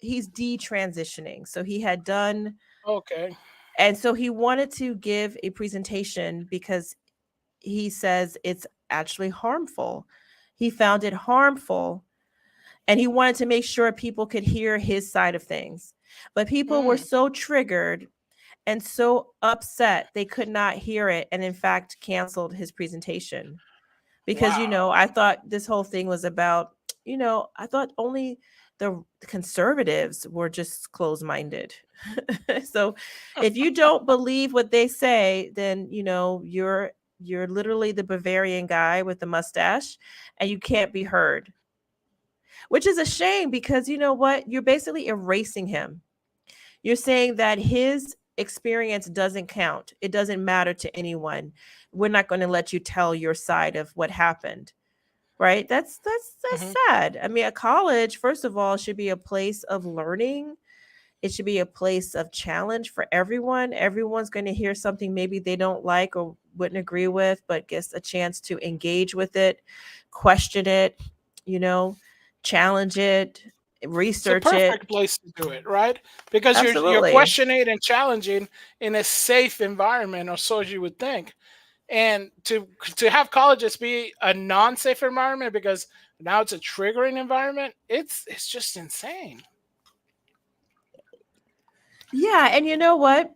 detransitioning. So he had done,
okay.
And so he wanted to give a presentation because he says it's actually harmful. He found it harmful, and he wanted to make sure people could hear his side of things. But people were so triggered and so upset they could not hear it, and in fact canceled his presentation. Because, I thought this whole thing was about, I thought only the conservatives were just closed-minded. So if you don't believe what they say, then you're literally the Bavarian guy with the mustache and you can't be heard. Which is a shame because you know what? You're basically erasing him. You're saying that his experience doesn't count. It doesn't matter to anyone. We're not going to let you tell your side of what happened. Right? That's
Hmm.
sad. I mean, a college, first of all, should be a place of learning. It should be a place of challenge for everyone. Everyone's going to hear something maybe they don't like or wouldn't agree with, but gets a chance to engage with it, question it, you know, challenge it,
It's a
research it.
perfect place to do it, right? Because you're
Absolutely.
questioning and challenging in a safe environment, or so you would think. And to have colleges be a non-safe environment because now it's a triggering environment, it's just insane.
Yeah. And you know what?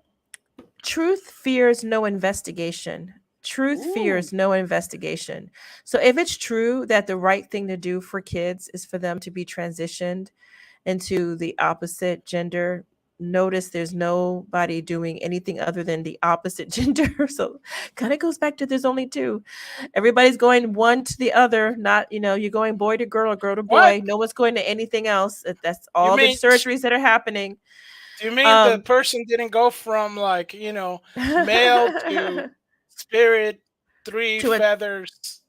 Truth fears no investigation. Truth
Ooh.
fears no investigation. So if it's true that the right thing to do for kids is for them to be transitioned into the opposite gender, notice there's nobody doing anything other than the opposite gender. So kind of goes back to there's only two. Everybody's going one to the other, not, you're going boy to girl or girl to
What?
boy. No one's going to anything else. That's
You
all the
mean
surgeries that are happening.
do you mean the
Um
person didn't go from like, male to spirit, three
to a
feathers,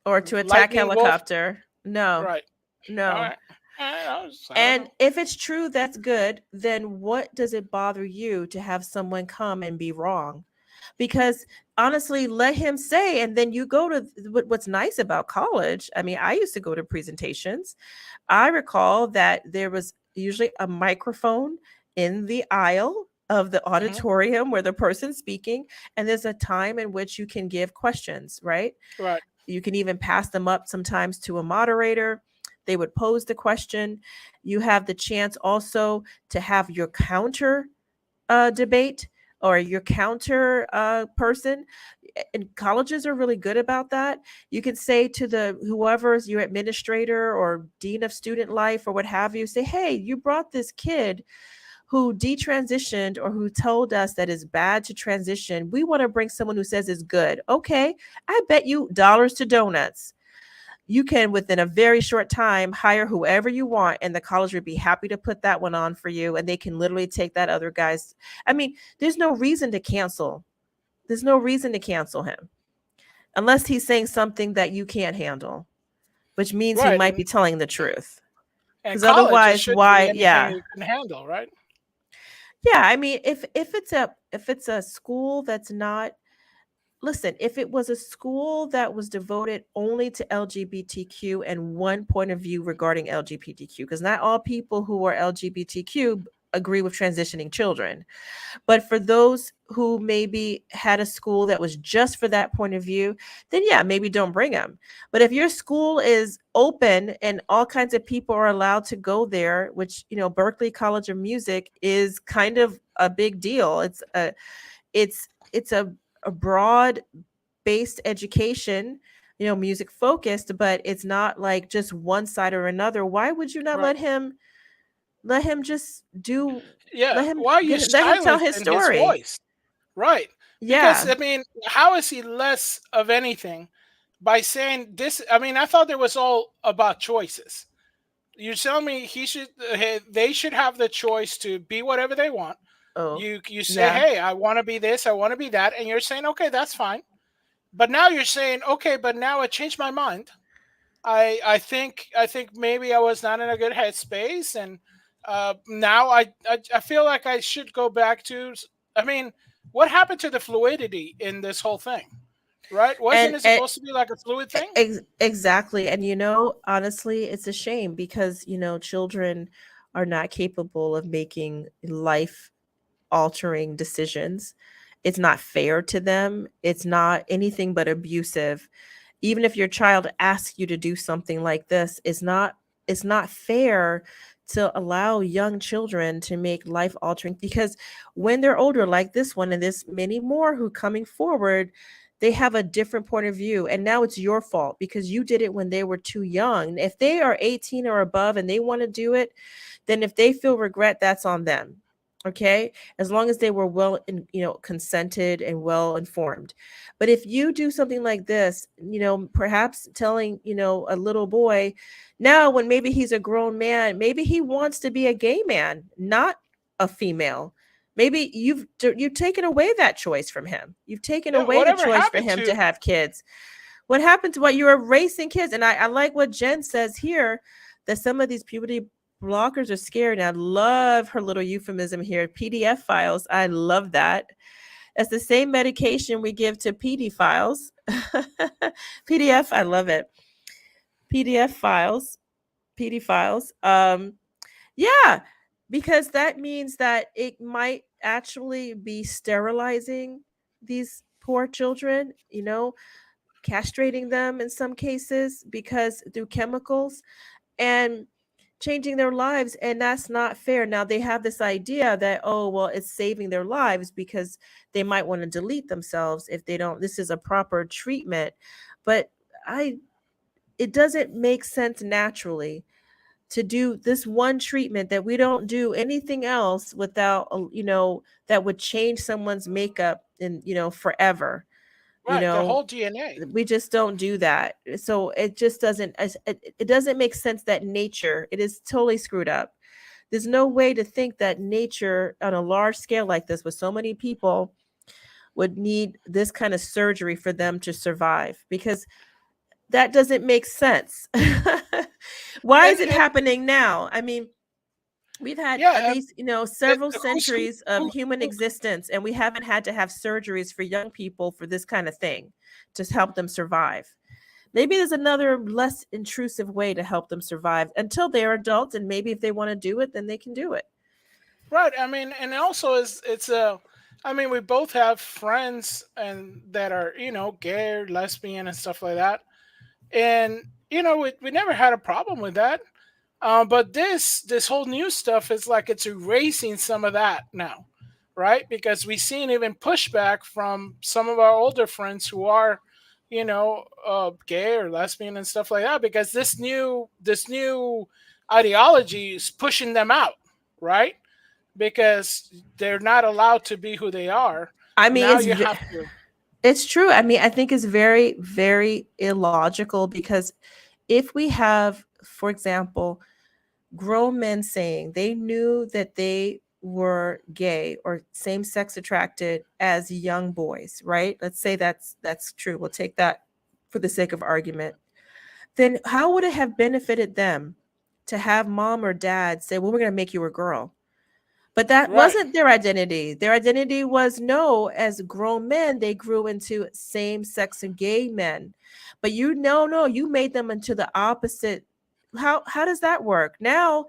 or to attack
lightning wolf?
helicopter. No,
Right. All
no.
right. All right. I don't
And
know.
if it's true, that's good. Then what does it bother you to have someone come and be wrong? Because honestly, let him say, and then you go to what's nice about college. I mean, I used to go to presentations. I recall that there was usually a microphone in the aisle of the
Hmm.
auditorium where the person's speaking, and there's a time in which you can give questions, right?
Right.
You can even pass them up sometimes to a moderator. They would pose the question. You have the chance also to have your counter debate or your counter person. And colleges are really good about that. You can say to the whoever's your administrator or dean of student life or what have you, say, hey, you brought this kid who detransitioned or who told us that it's bad to transition. We want to bring someone who says it's good. Okay, I bet you dollars to donuts. You can, within a very short time, hire whoever you want, and the college would be happy to put that one on for you. And they can literally take that other guy's. I mean, there's no reason to cancel. There's no reason to cancel him unless he's saying something that you can't handle, which means he
Right.
might be telling the truth.
And
Because
college, it
otherwise,
shouldn't be
why?
anything
Yeah.
you can handle, right?
Yeah, I mean, if it's a school that's not, listen, if it was a school that was devoted only to LGBTQ and one point of view regarding LGBTQ, because not all people who are LGBTQ agree with transitioning children, but for those who maybe had a school that was just for that point of view, then yeah, maybe don't bring them. But if your school is open and all kinds of people are allowed to go there, which Berkeley College of Music is kind of a big deal. It's a broad based education, music focused, but it's not like just one side or another. Why would you not
Right.
let him just do
Yeah.
let him
Why are you
let him tell his
silencing his
story?
voice? Right. Because,
Yeah.
I mean, how is he less of anything by saying this? I mean, I thought it was all about choices. You're telling me they should have the choice to be whatever they want.
Oh,
You say,
yeah.
hey, I want to be this, I want to be that, and you're saying, okay, that's fine. But now you're saying, okay, but now I changed my mind. I think maybe I was not in a good headspace, and now I feel like I should go back to. I mean, what happened to the fluidity in this whole thing? Right? Wasn't
And,
it supposed to be like a fluid thing?
exactly. And honestly, it's a shame because children are not capable of making life altering decisions. It's not fair to them. It's not anything but abusive. Even if your child asks you to do something like this, it's not fair to allow young children to make life altering, because when they're older like this one and there's many more who coming forward, they have a different point of view, and now it's your fault because you did it when they were too young. If they are 18 or above and they want to do it, then if they feel regret, that's on them. Okay, as long as they were well, consented and well informed. But if you do something like this, perhaps telling, a little boy now, when maybe he's a grown man, maybe he wants to be a gay man, not a female. Maybe you've taken away that choice from him. You've taken
Yeah,
away the
whatever
choice for
happened
him to
to
have kids. What happened to what you're erasing kids? And I like what Jen says here, that some of these puberty blockers are scary. And I love her little euphemism here, PDF files. I love that. That's the same medication we give to PD files. PDF, I love it. PDF files, PD files. Yeah, because that means that it might actually be sterilizing these poor children, castrating them in some cases because through chemicals, and changing their lives, and that's not fair. Now they have this idea that, oh well, it's saving their lives because they might want to delete themselves if they don't, this is a proper treatment. But it doesn't make sense naturally to do this one treatment that we don't do anything else without, that would change someone's makeup in, forever.
right the whole DNA.
We just don't do that. So it just doesn't, it doesn't make sense that nature, it is totally screwed up. There's no way to think that nature on a large scale like this with so many people would need this kind of surgery for them to survive, because that doesn't make sense. Why is it
And
happening now? I mean, we've had at
yeah,
least, several
who's
centuries of
who,
human existence, and we haven't had to have surgeries for young people for this kind of thing to help them survive. Maybe there's another less intrusive way to help them survive until they're adults, and maybe if they want to do it, then they can do it.
right. I mean, and also it's a. I mean, we both have friends and that are gay or lesbian and stuff like that, and we never had a problem with that. But this whole new stuff is like it's erasing some of that now, right? Because we've seen even pushback from some of our older friends who are, gay or lesbian and stuff like that. Because this new ideology is pushing them out, right? Because they're not allowed to be who they are.
I mean,
Now you have to.
it's true. I mean, I think it's very, very illogical, because if we have, for example, grown men saying they knew that they were gay or same-sex attracted as young boys, right? Let's say that's true. We'll take that for the sake of argument. Then how would it have benefited them to have mom or dad say, well, we're going to make you a girl? But that
Right.
wasn't their identity. Their identity was, no, as grown men, they grew into same-sex and gay men. But no, you made them into the opposite. How does that work? Now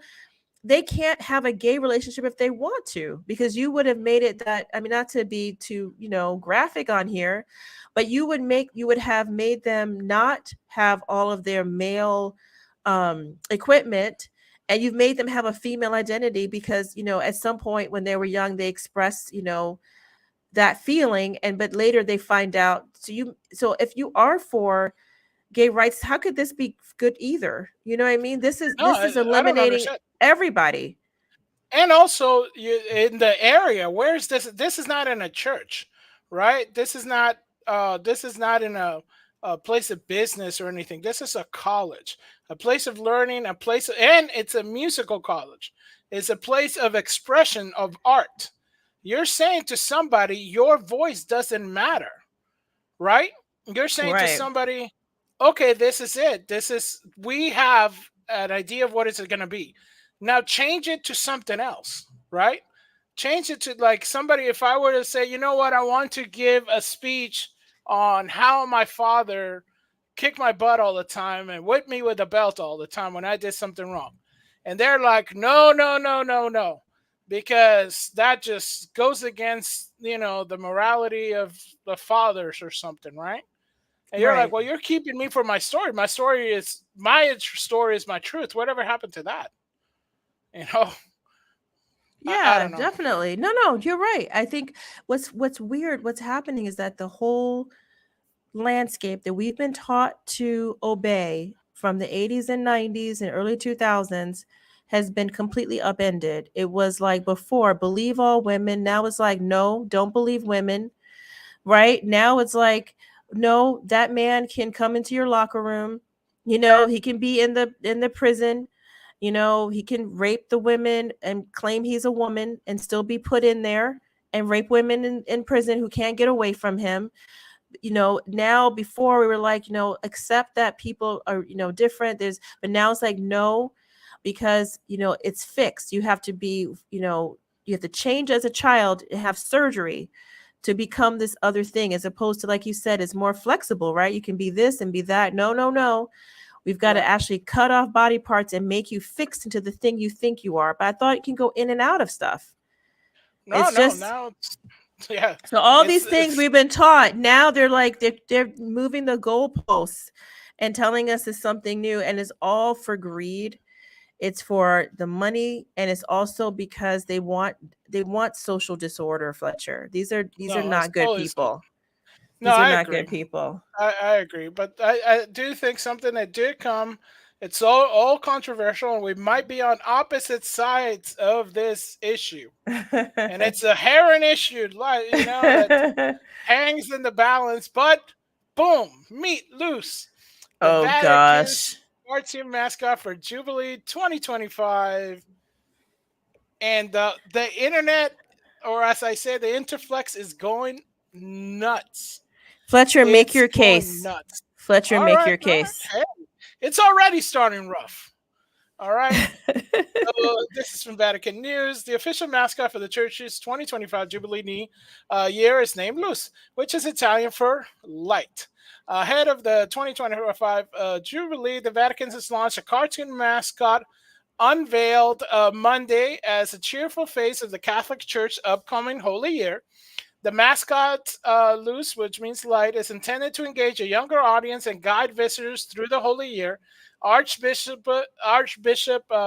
they can't have a gay relationship if they want to, because you would have made it that, I mean, not to be too, graphic on here, but you would have made them not have all of their male equipment, and you've made them have a female identity because, at some point when they were young, they expressed, that feeling, but later they find out. So if you are for gay rights, how could this be good either? You know what I mean? This is
No,
this is
I don't
eliminating
understand.
everybody.
And also, in the area, where's this? This is not in a church, right? This is not. This is not in a place of business or anything. This is a college, a place of learning, and it's a musical college. It's a place of expression of art. You're saying to somebody, your voice doesn't matter, right? You're saying to
Right.
somebody, okay, this is it. We have an idea of what it's going to be. Now change it to something else, right? Change it to like somebody, if I were to say, you know what, I want to give a speech on how my father kicked my butt all the time and whipped me with a belt all the time when I did something wrong. And they're like, no, no, no, no, no. Because that just goes against, the morality of the fathers or something, right? And you're like,
Right.
well, you're keeping me from my story. My story is my truth. Whatever happened to that? You know, I
Yeah,
don't know.
definitely. No, you're right. I think what's weird, what's happening is that the whole landscape that we've been taught to obey from the 80s and 90s and early 2000s has been completely upended. It was like before, believe all women. Now it's like, no, don't believe women. Right now it's like, no, that man can come into your locker room. He can be in the prison. He can rape the women and claim he's a woman and still be put in there and rape women in prison who can't get away from him. Now, before we were like, accept that people are, different. But now it's like, no, because, it's fixed. You have to be, you have to change as a child and have surgery to become this other thing, as opposed to, like you said, it's more flexible, right? You can be this and be that. No, no, no. We've got to actually cut off body parts and make you fixed into the thing you think you are. But I thought it can go in and out of stuff.
No, now it's, yeah.
So all these things we've been taught, now they're like they're moving the goalposts and telling us it's something new, and it's all for greed. It's for the money, and it's also because they want social disorder, Fletcher. These are not good people.
No,
These are
I
not
agree.
good people.
I agree, but I do think something that did come. It's all controversial, and we might be on opposite sides of this issue. And it's a heron issue, that hangs in the balance. But boom, meet Luce, the
Oh
Vatican's
gosh.
cartoon mascot for Jubilee 2025, and the internet, or as I say, the Interflex is going nuts.
Fletcher, make
It's
your
going
case.
nuts.
Fletcher,
All
make
right,
your case.
Hey, it's already starting rough. All right. This is from Vatican News. The official mascot for the church's 2025 Jubilee year is named Luce, which is Italian for light. Ahead of the 2025 Jubilee, the Vatican has launched a cartoon mascot unveiled Monday as a cheerful face of the Catholic Church's upcoming Holy Year. The mascot, Luce, which means light, is intended to engage a younger audience and guide visitors through the Holy Year. Archbishop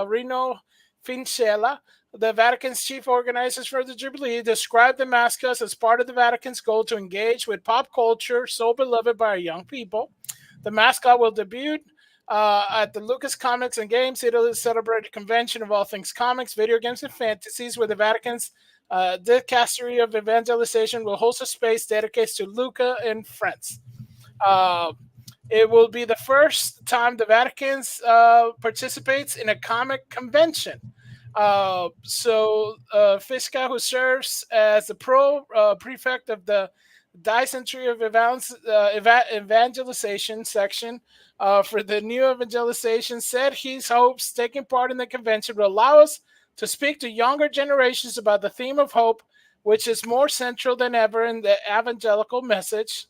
Rino Fincella, the Vatican's chief organizers for the Jubilee, described the mascots as part of the Vatican's goal to engage with pop culture so beloved by our young people. The mascot will debut at the Lucas Comics and Games. It'll celebrate a convention of all things comics, video games, and fantasies, where the Vatican's Dicastery of Evangelization will host a space dedicated to Luca and friends. It will be the first time the Vatican participates in a comic convention. Fisca, who serves as the prefect of the Dicastery of Evangelization section for the new evangelization, said he hopes taking part in the convention will allow us to speak to younger generations about the theme of hope, which is more central than ever in the evangelical message.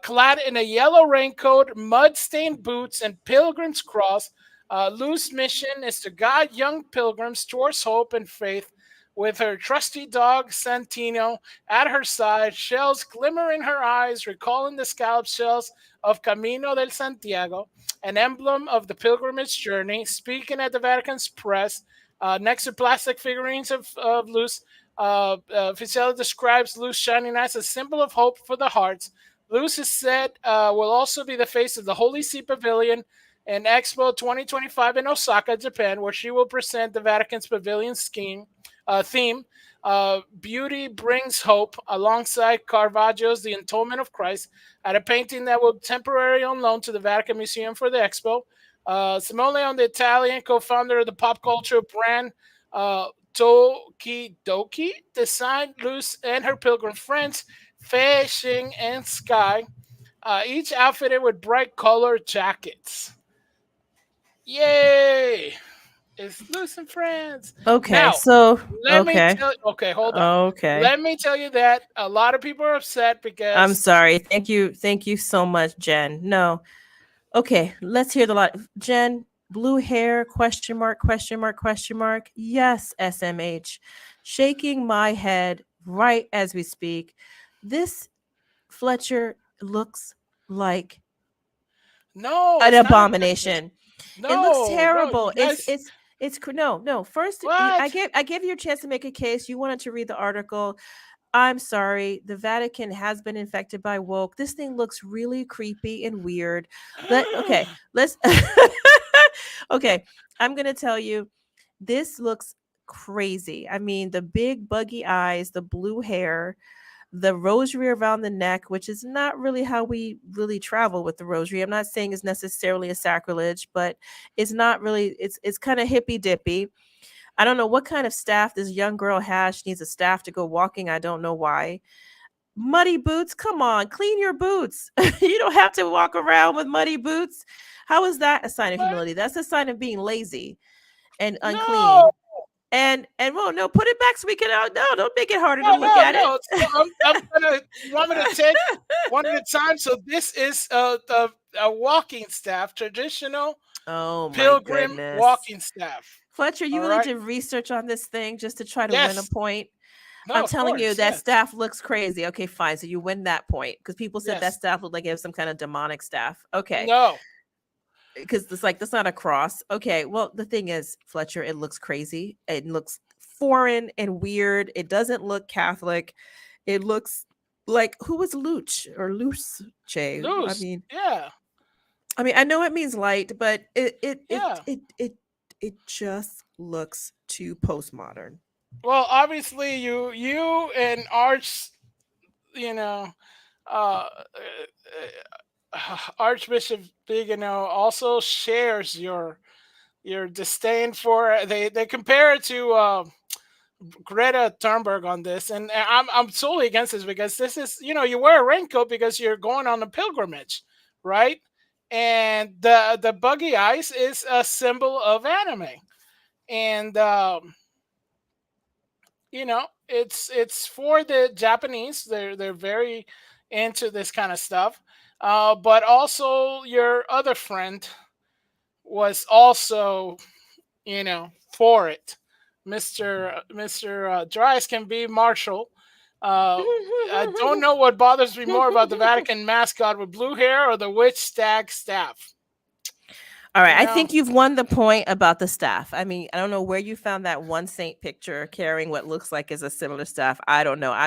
Clad in a yellow raincoat, mud-stained boots, and pilgrim's cross, Luce's mission is to guide young pilgrims towards hope and faith. With her trusty dog, Santino, at her side, shells glimmer in her eyes, recalling the scallop shells of Camino del Santiago, an emblem of the pilgrimage journey. Speaking at the Vatican's press, next to plastic figurines of Luce, Fitzgerald describes Luce shining as a symbol of hope for the hearts. Luce is said will also be the face of the Holy See Pavilion in Expo 2025 in Osaka, Japan, where she will present the Vatican's pavilion theme, Beauty Brings Hope, alongside Caravaggio's The Atonement of Christ, at a painting that will temporarily on loan to the Vatican Museum for the Expo. Simone, the Italian co-founder of the pop culture brand Tokidoki, designed Luce and her pilgrim friends, Fei, Xing, and Sky, each outfitted with bright colored jackets. Yay! It's Luce and friends.
Okay,
now,
so
let me tell. Okay, hold on.
Okay.
Let me tell you that a lot of people are upset because
I'm sorry. Thank you so much, Jen. No. Okay, let's hear the lot. Jen, blue hair, question mark, question mark, question mark. Yes, SMH. Shaking my head right as we speak. This Fletcher looks like an abomination.
No,
it looks terrible.
No, guys,
it's no. First,
what?
I gave you a chance to make a case. You wanted to read the article. I'm sorry. The Vatican has been infected by woke. This thing looks really creepy and weird. Okay, let's okay, I'm going to tell you this looks crazy. I mean, the big buggy eyes, the blue hair, the rosary around the neck, which is not really how we really travel with the rosary. I'm not saying it's necessarily a sacrilege, but it's not really, it's kind of hippy dippy. I don't know what kind of staff this young girl has. She needs a staff to go walking. I don't know why. Muddy boots. Come on, clean your boots. You don't have to walk around with muddy boots. How is that a sign of humility? That's a sign of being lazy and unclean.
No,
And well, no, put it back so we can. No, don't make it harder to
no,
look
no,
at
no.
it.
So I'm gonna. You want me to take one at a time? So this is a walking staff, traditional
Oh my
pilgrim
goodness.
walking staff.
Fletcher, you
All
really
right.
did research on this thing just to try to win a
Yes.
point.
No,
I'm
of
telling you,
course.
that
Yes.
staff looks crazy. Okay, fine. So you win that point because people said that
Yes.
staff looked like it was some kind of demonic staff. Okay.
No.
Because it's like, that's not a cross. Okay. Well, the thing is, Fletcher, it looks crazy. It looks foreign and weird. It doesn't look Catholic. It looks like, who was Luce or Luce?
Lose. Yeah.
I mean, I know it means light, but
Yeah.
it just looks too postmodern.
Well, obviously, you and Arch, you know, uh, Archbishop Bigelow also shares your disdain for. They compare it to Greta Thunberg on this, and I'm totally against this because this is, you wear a raincoat because you're going on a pilgrimage, right? And the buggy eyes is a symbol of anime, and it's for the Japanese. They're very into this kind of stuff. But also your other friend was also, for it. Mr. Dry as can be Marshall. Uh, I don't know what bothers me more about the Vatican mascot with blue hair or the witch stag staff.
All right,
You
I
know,
think you've won the point about the staff. I mean, I don't know where you found that one saint picture carrying what looks like is a similar staff. I don't know.
but I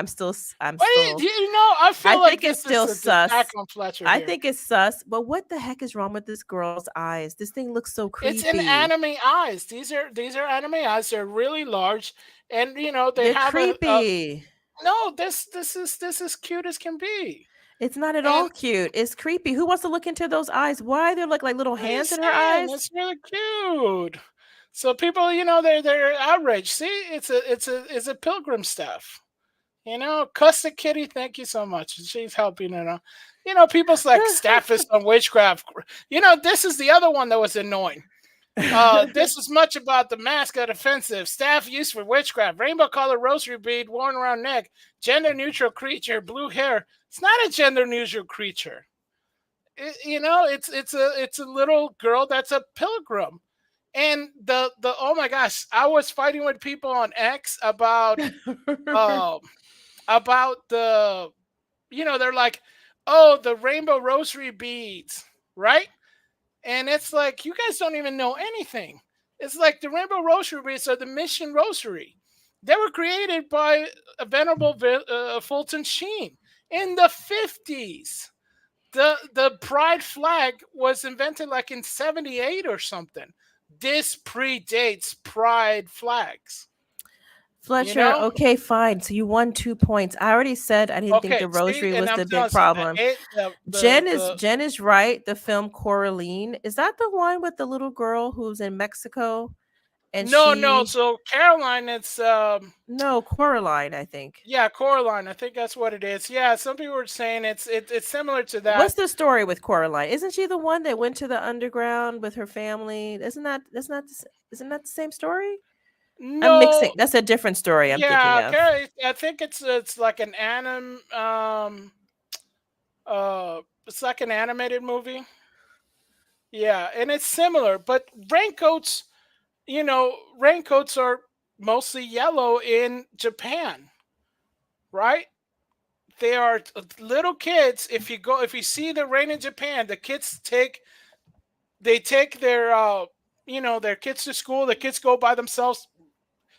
I
feel like
think it's
this is
still
an attack
sus.
on Fletcher
I
here.
think it's sus. But what the heck is wrong with this girl's eyes? This thing looks so
It's in
creepy.
anime eyes. These are anime eyes. They're really large, and they
They're
have a
creepy.
no. This is cute as can be.
It's not at
And
all cute. It's creepy. Who wants to look into those eyes? Why they look like little
what are you
hands in her
saying?
eyes?
It's really cute. So people, they're outraged. See, it's a pilgrim staff. Custom Kitty, thank you so much. She's helping it out. People's like staff is on witchcraft. This is the other one that was annoying. This is much about the mascot offensive. Staff used for witchcraft. Rainbow color rosary bead worn around neck. Gender neutral creature. Blue hair. It's not a gender neutral creature. It's a little girl that's a pilgrim. And the oh my gosh, I was fighting with people on X um about they're like, oh, the rainbow rosary beads, right? And it's like, you guys don't even know anything. It's like the rainbow rosary beads are the mission rosary. They were created by a venerable Fulton Sheen in the 50s. The pride flag was invented like in 78 or something. This predates pride flags.
Fletcher, okay, fine. So you won 2 points. I already said I didn't think
Okay,
the
see,
rosary
and
was
I'm
the
telling
big
you,
problem.
the
Jen is right. The film Coraline, is that the one with the little girl who's in Mexico and
no. So Caroline, it's
no, Coraline, I think.
yeah, Coraline. I think that's what it is. Yeah, some people were saying it's similar to that.
What's the story with Coraline? Isn't she the one that went to the underground with her family? Isn't that the same story? I'm
No,
mixing. That's a different story I'm thinking
yeah,
of.
I think it's like an it's like an animated movie. Yeah, and it's similar, but raincoats are mostly yellow in Japan, right? They are little kids. If you see the rain in Japan, the kids take their kids to school. The kids go by themselves.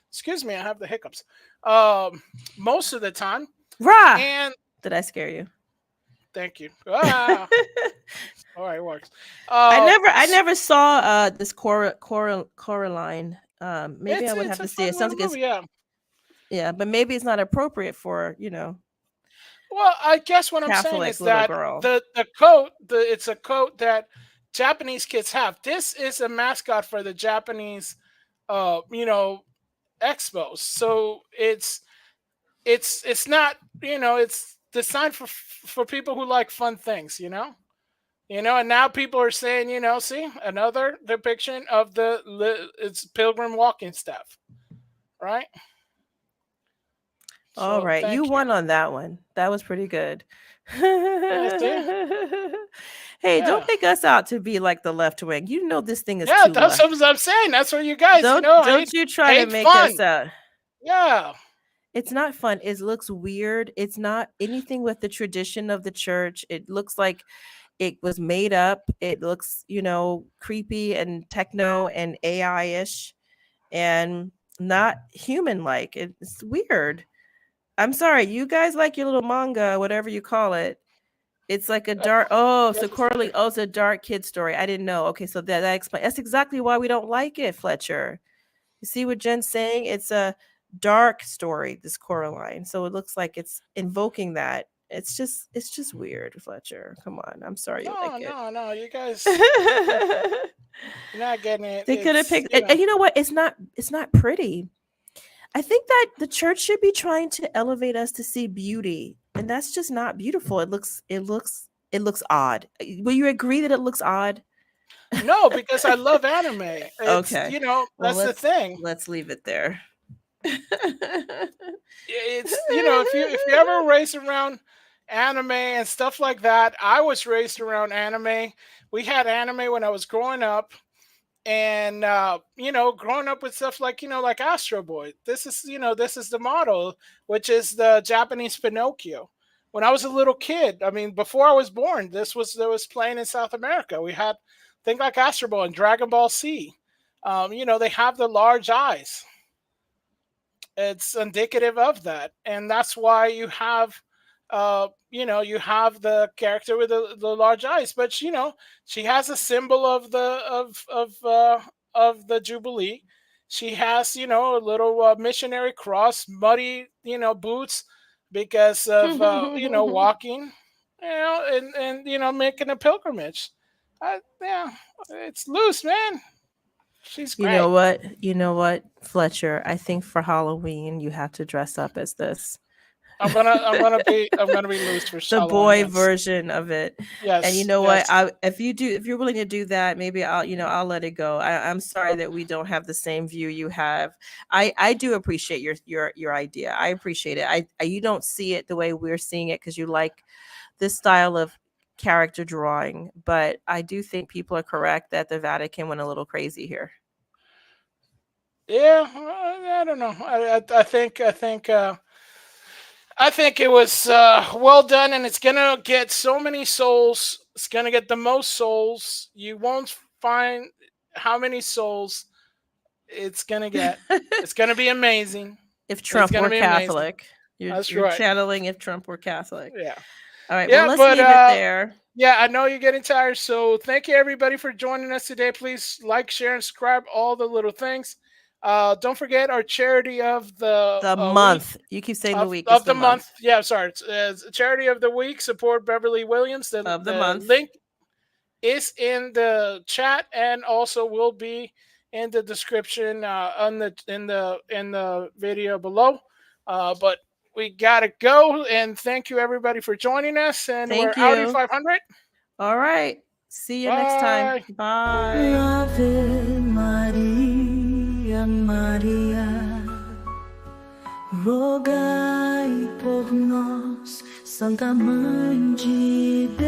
Excuse me, I have the hiccups. Most of the time,
Rah!
And
Did I scare you?
thank you. Ah, all right, it works.
I never saw this Coraline. Maybe I would
It's
have
a
to see it.
fun
Sounds
little
like it's
movie, yeah.
yeah, but maybe it's not appropriate for
Well, I guess what I'm saying
Catholic
is
little
that
girl.
the coat, it's a coat that Japanese kids have. This is a mascot for the Japanese, you know, expos. So it's not, you know, it's designed for people who like fun things, you know. You know, and now people are saying, you know, see another depiction of it's pilgrim walking stuff, right?
All
So
right, you
thank you.
won on that one. That was pretty good.
Yeah, see?
Hey, don't
Yeah.
make us out to be like the left wing. You know this thing is
Yeah,
too
that's
left.
what I'm saying. That's what you guys, you know,
Don't you try to
hate
make us
fun. Yeah.
it's not fun. It looks weird. It's not anything with the tradition of the church. It looks like it was made up. It looks, creepy and techno and AI-ish and not human like. It's weird. I'm sorry, you guys like your little manga, whatever you call it. It's like a dark. Oh, so
Yes,
Coralie. Oh, it's a dark kid story. I didn't know. Okay, so that explains. That's exactly why we don't like it, Fletcher. You see what Jen's saying? It's a dark story, this Coraline. So it looks like it's invoking that. It's just weird, Fletcher. Come on. I'm sorry you
no,
like it.
no, no. You guys, you're not getting it.
They could have
It's,
picked
you know,
and you know what? It's not pretty. I think that the church should be trying to elevate us to see beauty, and that's just not beautiful. It looks odd. Will you agree that it looks odd?
no, because I love anime. It's,
Okay.
you know,
Well,
that's the thing.
let's leave it there.
It's, you know, if you ever race around anime and stuff like that, I was raised around anime. We had anime when I was growing up, and you know, growing up with stuff like, you know, like Astro Boy. This is, you know, this is the model, which is the Japanese Pinocchio. When I was a little kid, I mean, before I was born, there was playing in South America. We had things like Astro Boy and Dragon Ball C. You know, they have the large eyes. It's indicative of that, and that's why you have, you know, you have the character with the large eyes. But you know, she has a symbol of of the Jubilee. She has, you know, a little missionary cross, muddy, you know, boots because of you know, walking, you know, and you know, making a pilgrimage. Yeah, it's loose, man. She's
You know
great.
what? You know what, Fletcher? I think for Halloween you have to dress up as this.
I'm gonna be loose for
The
Halloween.
boy
Yes,
version of it. And you
yes,
know what?
yes.
If you're willing to do that, maybe I'll let it go. I'm sorry that we don't have the same view you have. I do appreciate your idea. I appreciate it. You don't see it the way we're seeing it because you like this style of character drawing, but I do think people are correct that the Vatican went a little crazy here.
Yeah, I don't know. I think it was well done, and it's gonna get so many souls. It's gonna get the most souls. You won't find how many souls it's gonna get. It's gonna be amazing.
If
It's
Trump
gonna
were
be amazing.
Catholic,
That's
you're
right.
channeling if Trump were Catholic.
Yeah.
All right, well,
Yeah,
let's
but
leave it there.
yeah, I know you're getting tired, so thank you everybody for joining us today. Please like, share, and subscribe. All the little things. Don't forget our charity of the
The
week
month. You keep saying the week. It's
of
the
the month.
month
Yeah, sorry, it's charity of the week. Support Beverly Williams.
of the
The
month.
link is in the chat and also will be in the description on the in the video below. But we gotta go, and thank you everybody for joining us. And we're
Thank
Audi
you.
500.
All right. See you next time.
Bye.
Bye.
Ave Maria, Maria, rogai por nós, Santa Mãe de Deus.